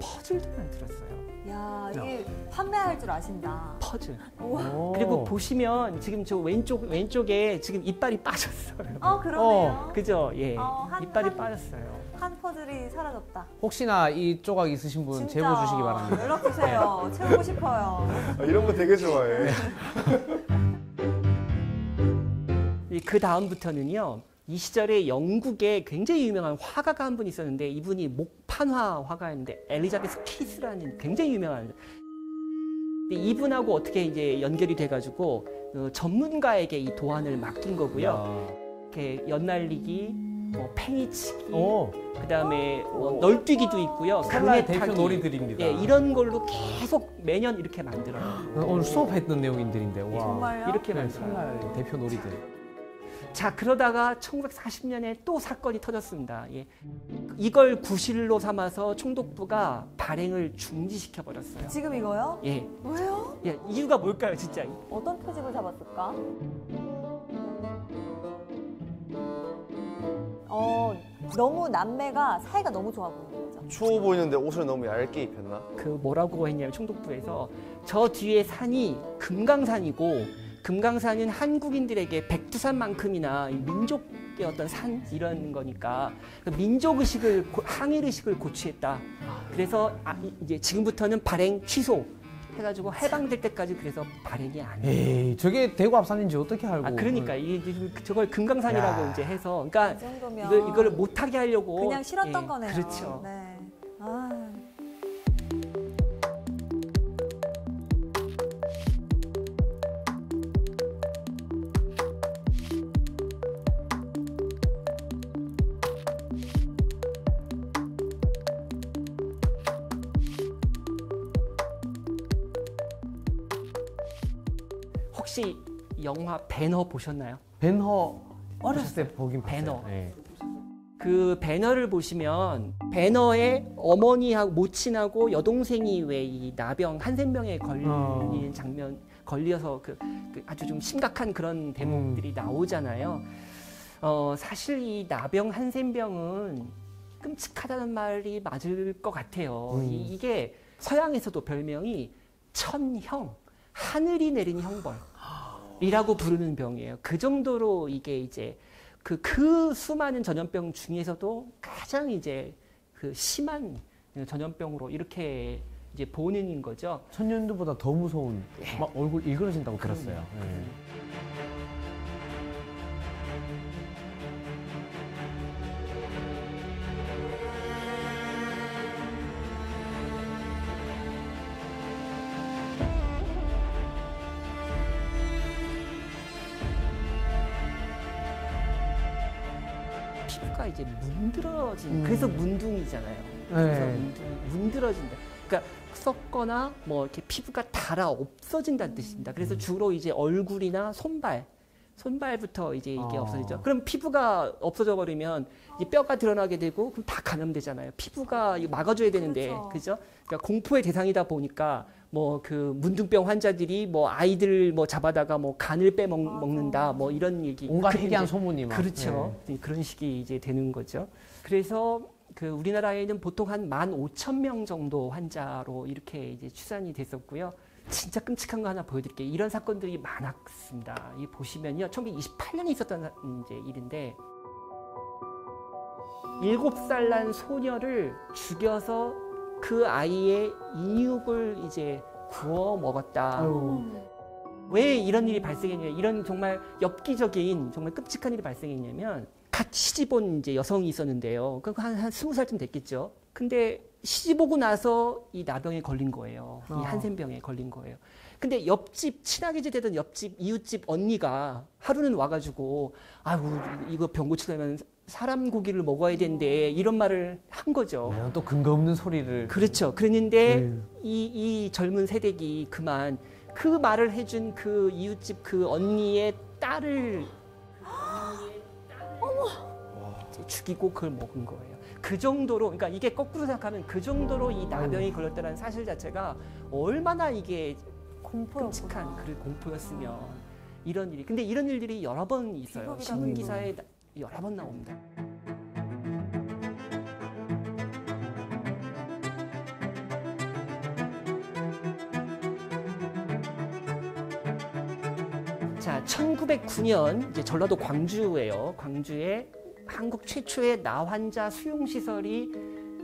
만들었어요. 야, 이게 판매할 줄 아신다. 퍼즐. 우와. 그리고 보시면 지금 저 왼쪽에 지금 이빨이 빠졌어요. 그러네요. 그죠? 예. 한- 이빨이 한- 빠졌어요. 한 퍼즐이 사라졌다. 혹시나 이 조각 있으신 분 제보 주시기 바랍니다. 연락 주세요. 채우고 싶어요. 이런 거 되게 좋아해. 그 다음부터는요. 이 시절에 영국에 굉장히 유명한 화가가 한 분 있었는데 이분이 목판화 화가였는데 엘리자베스 키스라는 굉장히 유명한 근데 이분하고 어떻게 이제 연결이 돼가지고 전문가에게 이 도안을 맡긴 거고요. 이렇게 연날리기, 뭐 팽이치기, 그다음에 널뛰기도 있고요. 설날 그네 대표 타기. 놀이들입니다. 예, 이런 걸로 계속 매년 이렇게 만들어요. 오늘 수업했던 내용인들인데 와. 정말요? 이렇게 네, 만들어요. 설날 대표 놀이들. 자, 그러다가 1940년에 또 사건이 터졌습니다. 예. 이걸 구실로 삼아서 총독부가 발행을 중지시켜 버렸어요. 지금 이거요? 예. 왜요? 예, 이유가 뭘까요, 진짜? 어떤 표집을 잡았을까? 너무 남매가 사이가 너무 좋아 보이는 거죠. 추워 보이는데 옷을 너무 얇게 입혔나? 그 뭐라고 했냐면 총독부에서 저 뒤에 산이 금강산이고 금강산은 한국인들에게 백두산만큼이나 민족의 어떤 산 이런 거니까 민족 의식을 항일 의식을 고취했다. 그래서 이제 지금부터는 발행 취소 해가지고 해방될 때까지 그래서 발행이 안 해요. 에이, 저게 대구 앞산인지 어떻게 알고? 그러니까 저걸 금강산이라고 야. 이제 해서, 그러니까 이 정도면 이걸 못하게 하려고 그냥 싫었던 예, 거네요. 그렇죠. 네. 아. 혹시 영화 배너 보셨나요? 배너 어렸을 때 보긴 배너. 봤어요. 네. 그 배너를 보시면 배너의 어머니하고 모친하고 여동생이 왜 이 나병 한센병에 걸리는 장면 걸려서 그 아주 좀 심각한 그런 대목들이 나오잖아요. 사실 이 나병 한센병은 끔찍하다는 말이 맞을 것 같아요. 이게 서양에서도 별명이 천형, 하늘이 내린 형벌이라고 부르는 병이에요. 그 정도로 이게 이제 그 수많은 전염병 중에서도 가장 이제 그 심한 전염병으로 이렇게 이제 보는 거죠. 천년두보다 더 무서운 예. 막 얼굴 일그러진다고 들었어요. 네. 피부가 이제 문드러진, 그래서 문둥이잖아요. 그래서 문드러진다. 그러니까 썩거나 뭐 이렇게 피부가 달아 없어진다는 뜻입니다. 그래서 주로 이제 얼굴이나 손발부터 이제 이게 없어지죠. 그럼 피부가 없어져 버리면 이제 뼈가 드러나게 되고 그럼 다 감염되잖아요. 피부가 막아줘야 되는데, 그렇죠. 그죠? 그러니까 공포의 대상이다 보니까 뭐 그 문둥병 환자들이 뭐 아이들 뭐 잡아다가 뭐 간을 빼먹는다 뭐 이런 얘기. 온갖 그게 희귀한 이제 소문이 막. 그렇죠. 네. 그런 식이 이제 되는 거죠. 그래서 그 우리나라에는 보통 한 15,000명 정도 환자로 이렇게 이제 추산이 됐었고요. 진짜 끔찍한 거 하나 보여드릴게요. 이런 사건들이 많았습니다. 이 보시면요, 1928년에 있었던 이제 일인데 7살 난 소녀를 죽여서 그 아이의 인육을 이제 구워 먹었다. 아유. 왜 이런 일이 발생했냐? 이런 정말 엽기적인 정말 끔찍한 일이 발생했냐면 갓 시집 온 이제 여성이 있었는데요. 한 20살쯤 됐겠죠. 근데 시집 오고 나서 이 나병에 걸린 거예요. 이 한센병에 걸린 거예요. 근데 옆집 친하게 지내던 옆집 이웃집 언니가 하루는 와가지고 아유 이거 병 고치려면 사람 고기를 먹어야 된대 이런 말을 한 거죠. 네, 또 근거 없는 소리를. 그렇죠. 그랬는데 네. 이 젊은 세대기 그만 그 말을 해준 그 이웃집 그 언니의 딸을 죽이고 그걸 먹은 거예요. 그 정도로, 그러니까 이게 거꾸로 생각하면 그 정도로 이 나병이 걸렸다는 사실 자체가 얼마나 이게 끔찍한 그 공포였으면 이런 일이. 근데 이런 일들이 여러 번 있어요. 비극이다, 신문 비극. 기사에 여러 번 나옵니다. 자, 1909년 이제 전라도 광주예요. 광주에 한국 최초의 나환자 수용 시설이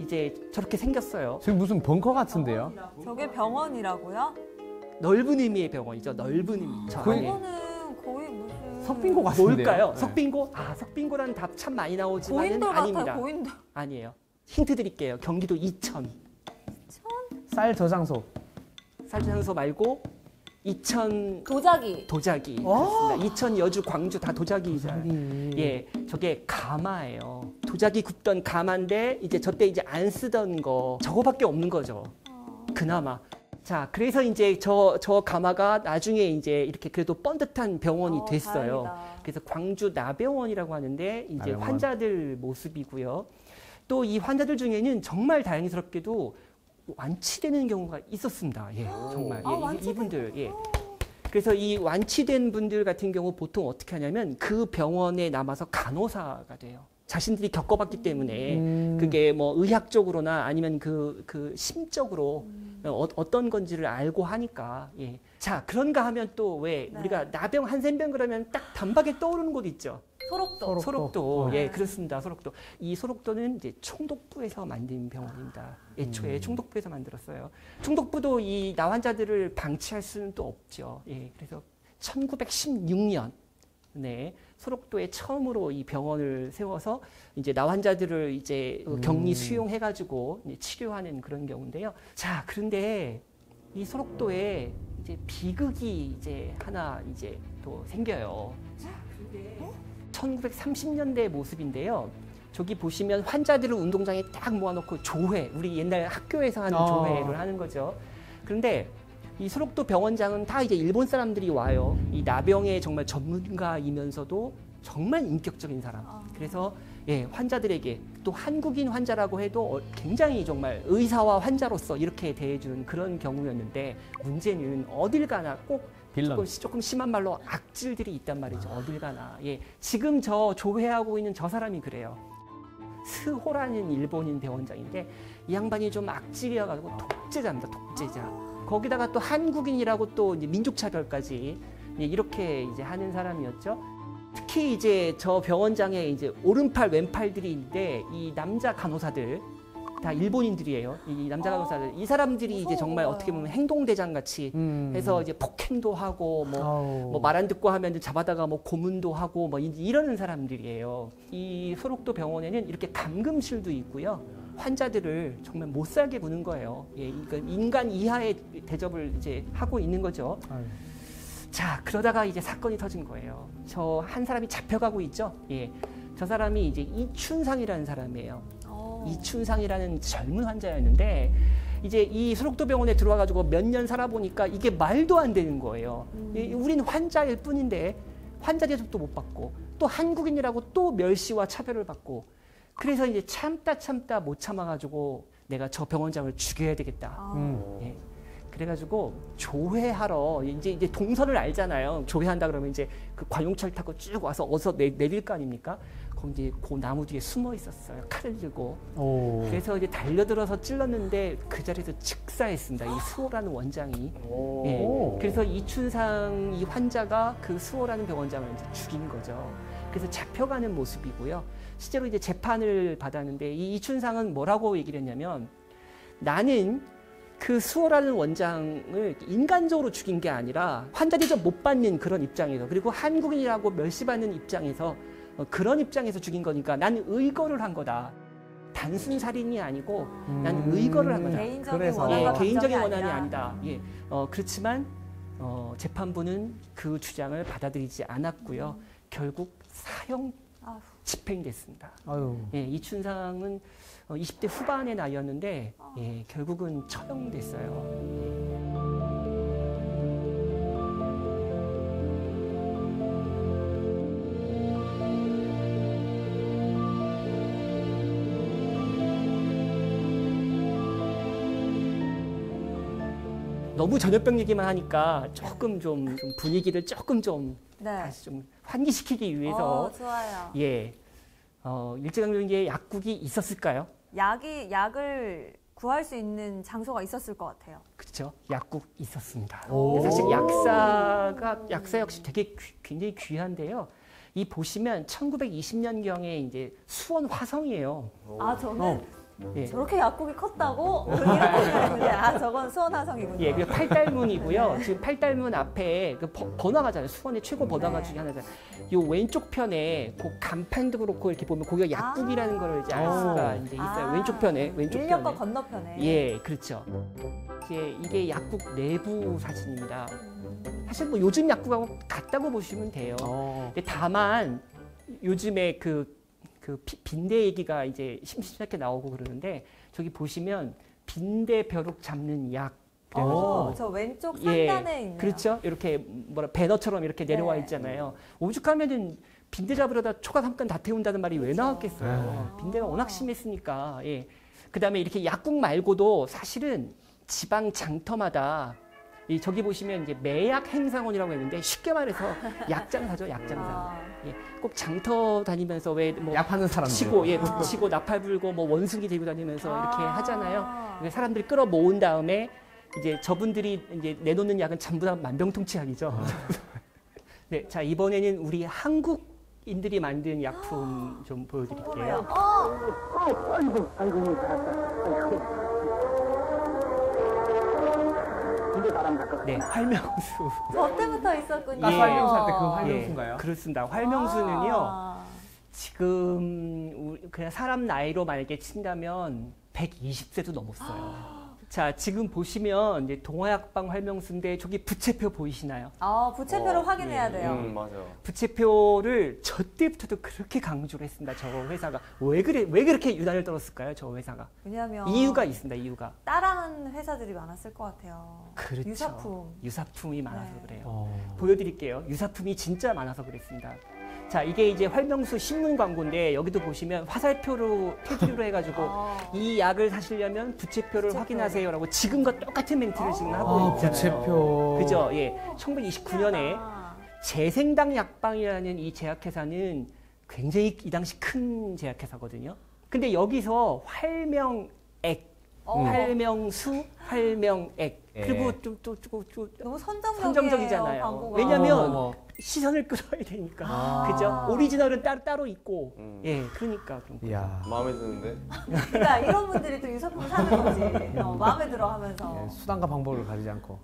이제 저렇게 생겼어요. 지금 무슨 벙커 같은데요? 저게 병원이라고요? 넓은 의미의 병원이죠. 넓은 의미. 저 거의- 안에. 저거는 거의 무슨 석빙고 같은데요? 뭘까요? 네. 석빙고? 아, 석빙고라는 답 참 많이 나오지만 고인돌 아닙니다. 같아요. 고인돌. 아니에요. 힌트 드릴게요. 경기도 이천. 쌀 저장소. 살장소 말고 이천 도자기. 도자기. 어? 그렇습니다. 이천 여주 광주 다 도자기잖아요. 예, 저게 가마예요. 도자기 굽던 가마인데 이제 저때 이제 안 쓰던 거 저거밖에 없는 거죠. 그나마. 자, 그래서 이제 저 가마가 나중에 이제 이렇게 그래도 번듯한 병원이 됐어요. 다행이다. 그래서 광주 나병원이라고 하는데 이제 나병원. 환자들 모습이고요. 또 이 환자들 중에는 정말 다행스럽게도 완치되는 경우가 있었습니다. 예, 정말. 예, 완치된 이분들. 예. 그래서 이 완치된 분들 같은 경우 보통 어떻게 하냐면 그 병원에 남아서 간호사가 돼요. 자신들이 겪어봤기 때문에 그게 뭐 의학적으로나 아니면 그 심적으로 어떤 건지를 알고 하니까. 예. 자, 그런가 하면 또 왜 네. 우리가 나병, 한센병 그러면 딱 단박에 떠오르는 곳 있죠. 소록도. 소록도. 네. 예, 그렇습니다. 소록도. 이 소록도는 이제 총독부에서 만든 병원입니다. 애초에 총독부에서 만들었어요. 총독부도 이 나환자들을 방치할 수는 또 없죠. 예, 그래서 1916년 네, 소록도에 처음으로 이 병원을 세워서 이제 나환자들을 이제 격리 수용해가지고 이제 치료하는 그런 경우인데요. 자, 그런데 이 소록도에 이제 비극이 이제 하나 이제 또 생겨요. 자, 그런데 1930년대 모습인데요. 저기 보시면 환자들을 운동장에 딱 모아놓고 조회, 우리 옛날 학교에서 하는 조회를 하는 거죠. 그런데 이 소록도 병원장은 다 이제 일본 사람들이 와요. 이 나병의 정말 전문가이면서도 정말 인격적인 사람. 그래서 예, 환자들에게 또 한국인 환자라고 해도 굉장히 정말 의사와 환자로서 이렇게 대해주는 그런 경우였는데 문제는 어딜 가나 꼭 조금 심한 말로 악질들이 있단 말이죠. 어딜 가나. 예, 지금 저 조회하고 있는 저 사람이 그래요. 스호라는 일본인 병원장인데 이 양반이 좀 악질이어가지고 독재자입니다. 독재자. 거기다가 또 한국인이라고 또 이제 민족차별까지 이렇게 이제 하는 사람이었죠. 특히 이제 저 병원장의 이제 오른팔 왼팔들이 있는데 이 남자 간호사들 다 일본인들이에요. 이 남자 간호사들 이 사람들이 이제 정말 어떻게 보면 행동대장 같이 해서 이제 폭행도 하고 뭐 말 안 듣고 하면 잡아다가 뭐 고문도 하고 뭐 이러는 사람들이에요. 이 소록도 병원에는 이렇게 감금실도 있고요. 환자들을 정말 못 살게 구는 거예요. 예, 그러니까 인간 이하의 대접을 이제 하고 있는 거죠. 자, 그러다가 이제 사건이 터진 거예요. 저 한 사람이 잡혀가고 있죠. 예, 저 사람이 이제 이춘상이라는 사람이에요. 이춘상이라는 젊은 환자였는데 이제 이 소록도 병원에 들어와가지고 몇 년 살아보니까 이게 말도 안 되는 거예요. 우린 환자일 뿐인데 환자 대접도 못 받고 또 한국인이라고 또 멸시와 차별을 받고 그래서 이제 참다 못 참아가지고 내가 저 병원장을 죽여야 되겠다. 예. 그래가지고 조회하러 이제 동선을 알잖아요. 조회한다 그러면 이제 그 관용차를 타고 쭉 와서 어서 내릴 거 아닙니까? 거기 이제 그 나무 뒤에 숨어 있었어요. 칼을 들고. 그래서 이제 달려들어서 찔렀는데 그 자리에서 즉사했습니다. 이 수호라는 원장이. 예. 그래서 이춘상 이 환자가 그 수호라는 병원장을 이제 죽인 거죠. 그래서 잡혀가는 모습이고요. 실제로 이제 재판을 받았는데 이 이춘상은 뭐라고 얘기를 했냐면 나는 그 수호라는 원장을 인간적으로 죽인 게 아니라 환자 대접 못 받는 그런 입장에서 그리고 한국인이라고 멸시받는 입장에서 그런 입장에서 죽인 거니까 나는 의거를 한 거다. 단순 살인이 아니고 나는 의거를 한 거다. 개인적인 원한이 아니다. 예, 그렇지만 재판부는 그 주장을 받아들이지 않았고요. 결국 사형 집행됐습니다. 예, 이춘상은 20대 후반의 나이였는데 예, 결국은 처형됐어요. 너무 전염병 얘기만 하니까 조금 좀 분위기를 조금 좀 다시 좀 환기시키기 위해서 좋아요. 예, 일제강점기에 약국이 있었을까요? 약을 구할 수 있는 장소가 있었을 것 같아요. 그렇죠. 약국 있었습니다. 사실 약사 역시 되게 굉장히 귀한데요. 이 보시면 1920년경에 이제 수원 화성이에요. 저는 예. 저렇게 약국이 컸다고 이렇게 생각했는데 저건 수원 화성이군요. 예, 그 팔달문이고요. 지금 팔달문 앞에 그 번화가잖아요. 수원의 최고 번화가 중에 하나잖아요. 요 왼쪽 편에 그 간판도 그렇고 이렇게 보면 거기가 약국이라는 걸 이제 알 수가 이제 있어요. 왼쪽 편에. 인력거 건너편에. 예, 그렇죠. 이게 약국 내부 사진입니다. 사실 뭐 요즘 약국하고 같다고 보시면 돼요. 근데 다만 요즘에 그 빈대 얘기가 이제 심심찮게 나오고 그러는데 저기 보시면 빈대 벼룩 잡는 약. 저 왼쪽 상단에 있네요. 그렇죠. 이렇게 배너처럼 이렇게 내려와 있잖아요. 오죽하면은 빈대 잡으려다 초가 3건 다 태운다는 말이 왜 나왔겠어요. 빈대가 워낙 심했으니까. 예. 그다음에 이렇게 약국 말고도 사실은 지방 장터마다 저기 보시면 이제 매약 행상원이라고 했는데 쉽게 말해서 약장사죠, 약장사. 아. 예, 꼭 장터 다니면서 왜 뭐 약 파는 사람들. 치고 붙이고 나팔 불고 뭐 원숭이 들고 다니면서 이렇게 하잖아요. 그래서 사람들이 끌어 모은 다음에 이제 저분들이 이제 내놓는 약은 전부 다 만병통치약이죠. 네, 자 이번에는 우리 한국인들이 만든 약품 좀 보여드릴게요. 네, 활명수. 저 때부터 있었군요. 가스 활명수 할 때 그 예, 활명수인가요? 그렇습니다. 활명수는요. 아. 지금 그냥 사람 나이로 만약에 친다면 120세도 넘었어요. 자, 지금 보시면 이제 동화약방 활명수인데 저기 부채표 보이시나요? 부채표를 확인해야 돼요. 맞아요. 부채표를 저 때부터도 그렇게 강조를 했습니다. 저 회사가 왜 그렇게 유난을 떨었을까요? 저 회사가 왜냐하면 이유가 있습니다. 이유가 따라하는 회사들이 많았을 것 같아요. 그렇죠. 유사품. 이 많아서 네. 그래요. 보여드릴게요. 유사품이 진짜 많아서 그랬습니다. 자, 이게 이제 활명수 신문 광고인데 여기도 보시면 화살표로 테두리로 해가지고 이 약을 사시려면 부채표를 확인하세요라고 지금과 똑같은 멘트를 지금 하고 있잖아요. 부채표. 그죠? 예. 1929년에 재생당 약방이라는 이 제약회사는 굉장히 이 당시 큰 제약회사거든요. 근데 여기서 활명액, 활명수, 활명액. 그리고 또 너무 선정적이에요. 선정적이잖아요. 광고가. 왜냐면 시선을 끌어야 되니까. 그죠? 오리지널은 따로 있고. 예, 그러니까 그런 거죠. 이야. 마음에 드는데? 그러니까 이런 분들이 또 유사품을 사는 거지. 마음에 들어 하면서. 수단과 방법을 가리지 않고.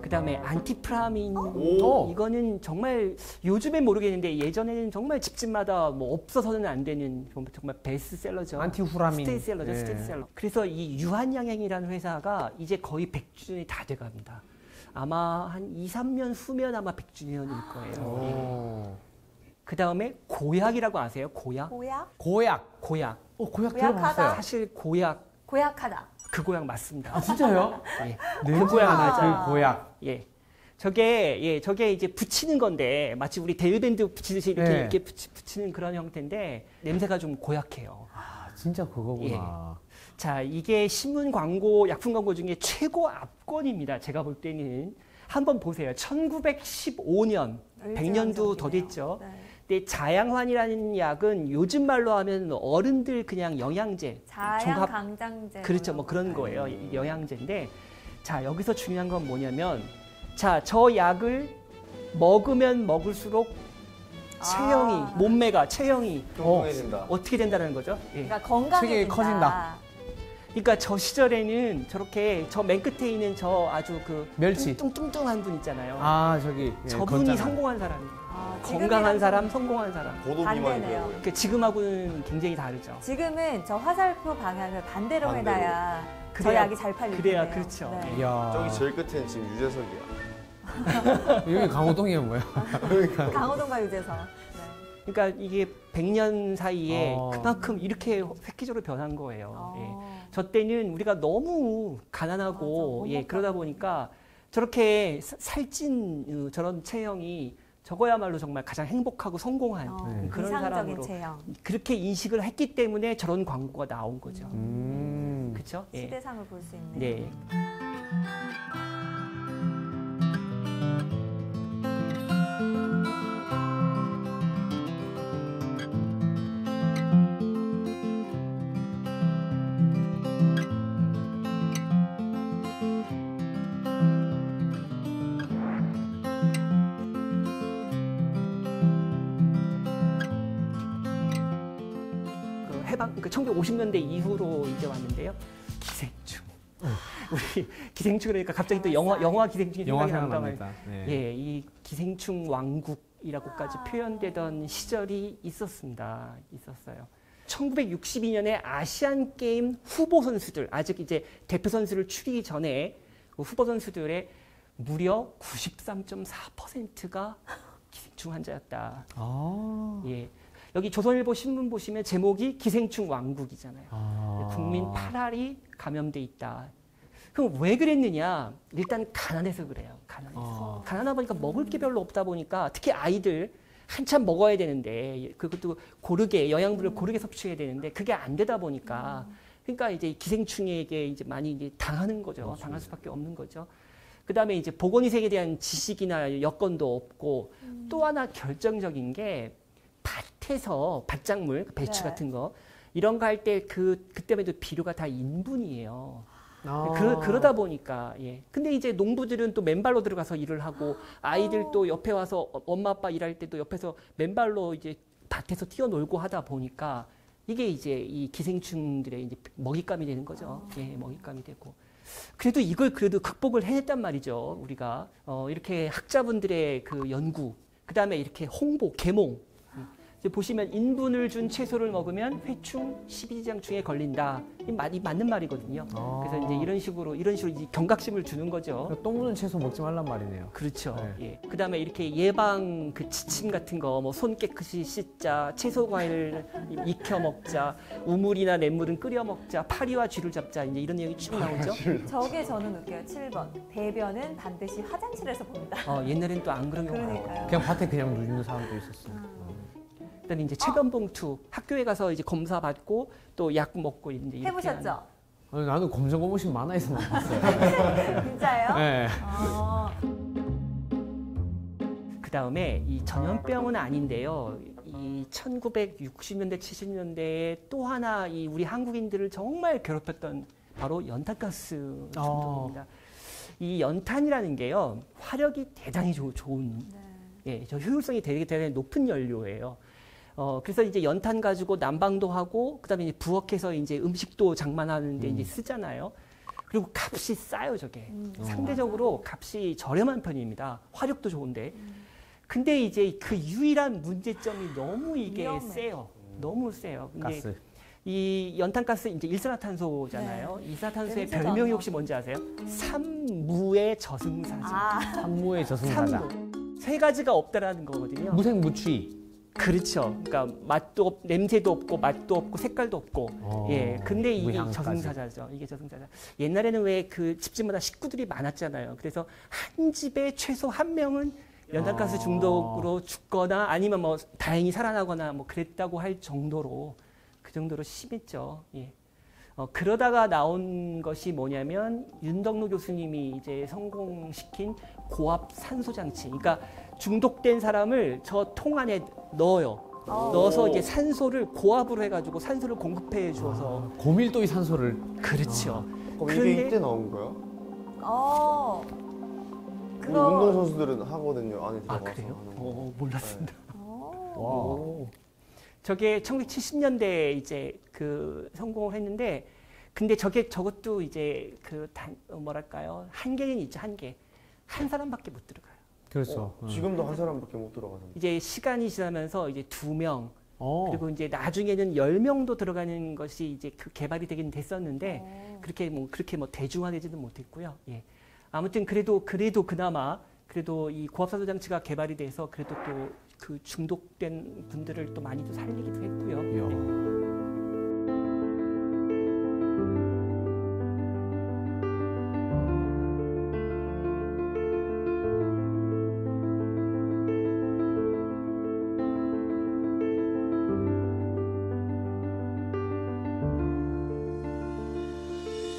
그다음에 안티프라민 오. 이거는 정말 요즘엔 모르겠는데 예전에는 정말 집집마다 뭐 없어서는 안 되는 정말 베스트셀러죠. 안티후라민. 스테디셀러죠, 예. 스테디셀러. 그래서 이 유한양행이라는 회사가 이제 거의 100주년이 다 돼갑니다. 아마 한 2, 3년 후면 아마 100주년일 거예요. 오. 그다음에 고약이라고 아세요? 고약? 고약? 고약. 고약. 고약 고약하다. 들어봤어요. 사실 고약 고약하다. 그 고약 맞습니다. 아 진짜요? 예. 네, 고약 맞아요. 그 고약. 예. 저게 이제 붙이는 건데 마치 우리 데일밴드 붙이듯이 이렇게, 네. 이렇게 붙이는 그런 형태인데 냄새가 좀 고약해요. 아 진짜 그거구나. 자, 이게 신문 광고, 약품 광고 중에 최고 압권입니다. 제가 볼 때는 한번 보세요. 1915년, 100년도 더 됐죠. 네. 근데 자양환이라는 약은 요즘 말로 하면 어른들 그냥 영양제, 자양 강장제. 그렇죠. 뭐 그런 거예요. 영양제인데 자, 여기서 중요한 건 뭐냐면 자, 저 약을 먹으면 먹을수록 체형이 몸매가 체형이 뚱뚱해진다. 어떻게 된다는 거죠? 예. 그러니까 건강해진다. 체격이 커진다. 그러니까 저 시절에는 저렇게 저 맨 끝에 있는 저 아주 그 멸치. 뚱뚱한 분 있잖아요. 아 저기 예, 저분이 건장한. 성공한 사람이에요. 지금이랑 건강한 좀 사람, 성공한 사람. 고도 비만이 반대네요. 되고요. 그러니까 지금하고는 굉장히 다르죠. 지금은 저 화살표 방향을 반대로 반대로. 해놔야 저 그래야- 약이 잘 팔리는 그래야 거예요. 그렇죠. 네. 이야. 저기 제일 끝에는 지금 유재석이야. 여기 강호동이에요 뭐야? 강호동과 유재석. 네. 그러니까 이게 100년 사이에 어. 그만큼 이렇게 획기적으로 변한 거예요. 예. 어. 저 때는 우리가 너무 가난하고 맞아, 예, 그러다 보니까 저렇게 살찐 저런 체형이 저거야말로 정말 가장 행복하고 성공한 네. 그런 이상적인 사람으로 체형. 그렇게 인식을 했기 때문에 저런 광고가 나온 거죠. 그렇죠? 예. 시대상을 볼 수 있는. 네. 그러니까 1950년대 이후로 이제 왔는데요. 기생충. 우리 기생충 그러니까 갑자기 또 영화 기생충이 영화 생각이 납니다. 생각납니다. 네. 예, 이 기생충 왕국이라고까지 표현되던 시절이 있었습니다. 있었어요. 1962년에 아시안 게임 후보 선수들 아직 이제 대표 선수를 추리기 전에 그 후보 선수들의 무려 93.4%가 기생충 환자였다. 아. 예. 여기 조선일보 신문 보시면 제목이 기생충 왕국이잖아요. 아. 국민 8알이 감염돼 있다. 그럼 왜 그랬느냐? 일단 가난해서 그래요. 가난해서. 가난하다 보니까 먹을 게 별로 없다 보니까 특히 아이들 한참 먹어야 되는데 그것도 고르게 영양분을 고르게 섭취해야 되는데 그게 안 되다 보니까 그러니까 이제 기생충에게 이제 많이 이제 당하는 거죠. 당할 수밖에 없는 거죠. 그다음에 이제 보건위생에 대한 지식이나 여건도 없고 또 하나 결정적인 게 밭에서 밭작물, 배추 네. 같은 거 이런 거 할 때 그때만 해도 비료가 다 인분이에요. 아. 그러다 보니까 예. 근데 이제 농부들은 또 맨발로 들어가서 일을 하고 아이들 또 옆에 와서 엄마 아빠 일할 때도 옆에서 맨발로 이제 밭에서 뛰어놀고 하다 보니까 이게 이제 이 기생충들의 이제 먹잇감이 되는 거죠. 예, 먹잇감이 되고. 그래도 이걸 그래도 극복을 해냈단 말이죠. 우리가 이렇게 학자분들의 그 연구, 그 다음에 이렇게 홍보, 계몽. 이제 보시면 인분을 준 채소를 먹으면 회충, 십이지장충에 걸린다. 이 말이 맞는 말이거든요. 그래서 이제 이런 식으로 이제 경각심을 주는 거죠. 똥 묻은 채소 먹지 말란 말이네요. 그렇죠. 네. 예. 그다음에 이렇게 예방 그 지침 같은 거, 뭐 손 깨끗이 씻자, 채소 과일 익혀 먹자, 우물이나 냇물은 끓여 먹자, 파리와 쥐를 잡자, 이제 이런 내용이 쭉 나오죠. 저게 저는 웃겨요. 7번. 대변은 반드시 화장실에서 봅니다. 옛날엔 또 안 그런 경우가 그러니까요. 그냥 밭에 그냥 누는 사람도 있었어요. 일단 이제 체감봉투 학교에 가서 이제 검사 받고 또 약 먹고 이제 이렇게 해보셨죠? 아니, 나는 검정 고무신 만화에서 봤어요. 진짜예요? 네. 그 다음에 이 전염병은 아닌데요. 이 1960년대, 70년대에 또 하나 이 우리 한국인들을 정말 괴롭혔던 바로 연탄가스 중독입니다. 이 연탄이라는 게요, 화력이 대단히 좋은, 예, 저 효율성이 대단히 높은 연료예요. 그래서 이제 연탄 가지고 난방도 하고, 그 다음에 이제 부엌에서 이제 음식도 장만하는데 이제 쓰잖아요. 그리고 값이 싸요, 저게. 상대적으로 값이 저렴한 편입니다. 화력도 좋은데. 근데 이제 그 유일한 문제점이 너무 이게 위험해. 세요. 너무 세요. 근데 가스. 이 연탄가스 이제 일산화탄소잖아요. 일산화탄소의 냄새도 별명이 안 혹시 뭔지 아세요? 산무의 저승사자. 산모의 저승사자. 산무. 세 가지가 없다라는 거거든요. 무색무취. 그렇죠. 그러니까 맛도 냄새도 없고 맛도 없고 색깔도 없고. 예. 근데 이게 무향까지. 저승사자죠. 이게 저승사자. 옛날에는 왜 그 집집마다 식구들이 많았잖아요. 그래서 한 집에 최소 한 명은 연탄가스 중독으로 죽거나 아니면 뭐 다행히 살아나거나 뭐 그랬다고 할 정도로 그 정도로 심했죠. 예. 그러다가 나온 것이 뭐냐면 윤덕로 교수님이 이제 성공시킨 고압 산소 장치. 그러니까 중독된 사람을 저 통 안에 넣어요. 넣어서 이제 산소를 고압으로 해가지고 산소를 공급해 주어서 고밀도의 산소를. 그렇죠. 그럼 이게 이때 나온 거야? 우리 그거 운동선수들은 하거든요. 안에 들어가서 그래요? 하는 거. 몰랐습니다. 와. 저게 1970년대에 이제 그 성공을 했는데, 근데 저것도 이제 뭐랄까요, 한계는 있죠, 한계. 한 사람밖에 못 들어가요. 그렇죠. 지금도 한 사람밖에 못 들어가던데. 이제 시간이 지나면서 이제 2명, 어. 그리고 이제 나중에는 10명도 들어가는 것이 이제 그 개발이 되긴 됐었는데, 그렇게 뭐 대중화되지는 못했고요. 예. 아무튼 그래도 그나마 그래도 이 고압산소 장치가 개발이 돼서 그래도 또 그 중독된 분들을 또 많이 또 살리기도 했고요. 이야.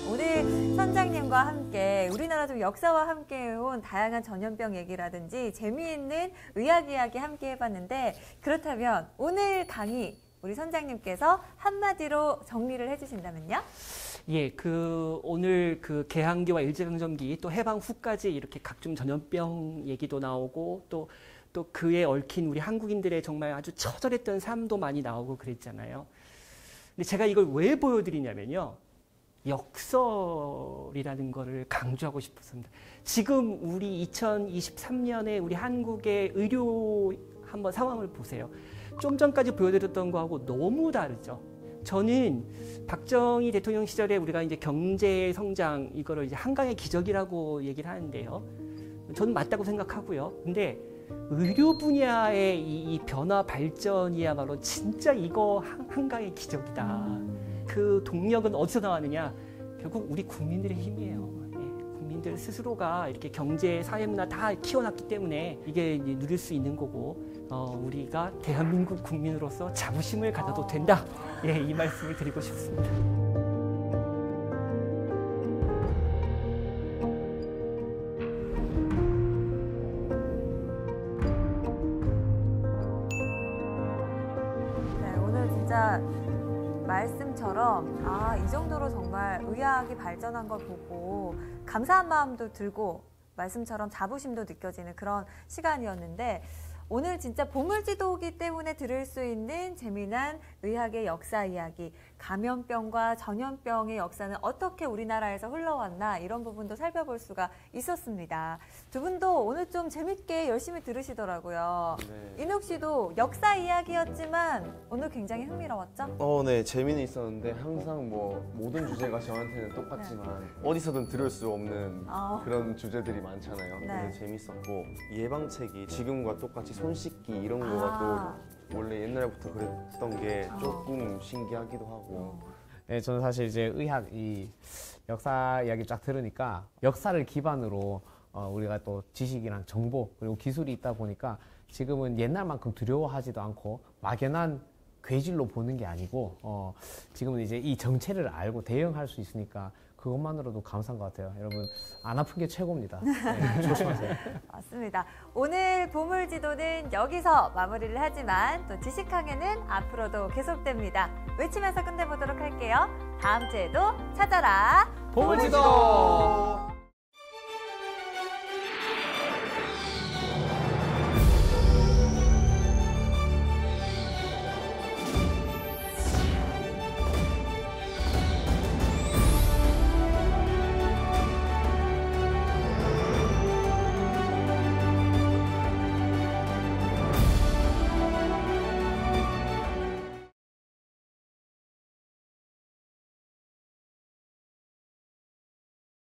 오늘 선장님과 함께 우리나라 좀 역사와 함께 해온 다양한 전염병 얘기라든지 재미있는 의학 이야기 함께 해봤는데, 그렇다면 오늘 강의 우리 선장님께서 한마디로 정리를 해주신다면요? 예, 오늘 개항기와 일제강점기 또 해방 후까지 이렇게 각종 전염병 얘기도 나오고 또 그에 얽힌 우리 한국인들의 정말 아주 처절했던 삶도 많이 나오고 그랬잖아요. 근데 제가 이걸 왜 보여드리냐면요, 역설이라는 거를 강조하고 싶었습니다. 지금 우리 2023년에 우리 한국의 의료 한번 상황을 보세요. 좀 전까지 보여드렸던 거하고 너무 다르죠. 저는 박정희 대통령 시절에 우리가 이제 경제 성장 이거를 이제 한강의 기적이라고 얘기를 하는데요. 저는 맞다고 생각하고요. 근데 의료 분야의 이 변화 발전이야말로 진짜 이거 한강의 기적이다. 그 동력은 어디서 나왔느냐? 결국 우리 국민들의 힘이에요. 예, 국민들 스스로가 이렇게 경제, 사회, 문화 다 키워놨기 때문에 이게 이제 누릴 수 있는 거고, 우리가 대한민국 국민으로서 자부심을 가져도 된다. 예, 이 말씀을 드리고 싶습니다. 진짜 말씀처럼 이 정도로 정말 의학이 발전한 걸 보고 감사한 마음도 들고 말씀처럼 자부심도 느껴지는 그런 시간이었는데 오늘 진짜 보물지도이기 때문에 들을 수 있는 재미난 의학의 역사 이야기, 감염병과 전염병의 역사는 어떻게 우리나라에서 흘러왔나 이런 부분도 살펴볼 수가 있었습니다. 두 분도 오늘 좀 재밌게 열심히 들으시더라고요. 네. 인욱 씨도 역사 이야기였지만 오늘 굉장히 흥미로웠죠? 네, 재미는 있었는데 항상 뭐 모든 주제가 저한테는 똑같지만 어디서든 들을 수 없는 그런 주제들이 많잖아요. 네. 그래서 재밌었고 예방책이 지금과 똑같이 손 씻기 이런 거가 또 원래 옛날부터 그랬던 게 조금 신기하기도 하고. 네, 저는 사실 이제 의학 이 역사 이야기 쫙 들으니까 역사를 기반으로 우리가 또 지식이랑 정보 그리고 기술이 있다 보니까 지금은 옛날만큼 두려워하지도 않고 막연한 괴질로 보는 게 아니고 지금은 이제 이 정체를 알고 대응할 수 있으니까 그것만으로도 감사한 것 같아요. 여러분 안 아픈 게 최고입니다. 네, 조심하세요. 맞습니다. 오늘 보물지도는 여기서 마무리를 하지만 또 지식항해는 앞으로도 계속됩니다. 외치면서 끝내보도록 할게요. 다음 주에도 찾아라 보물지도!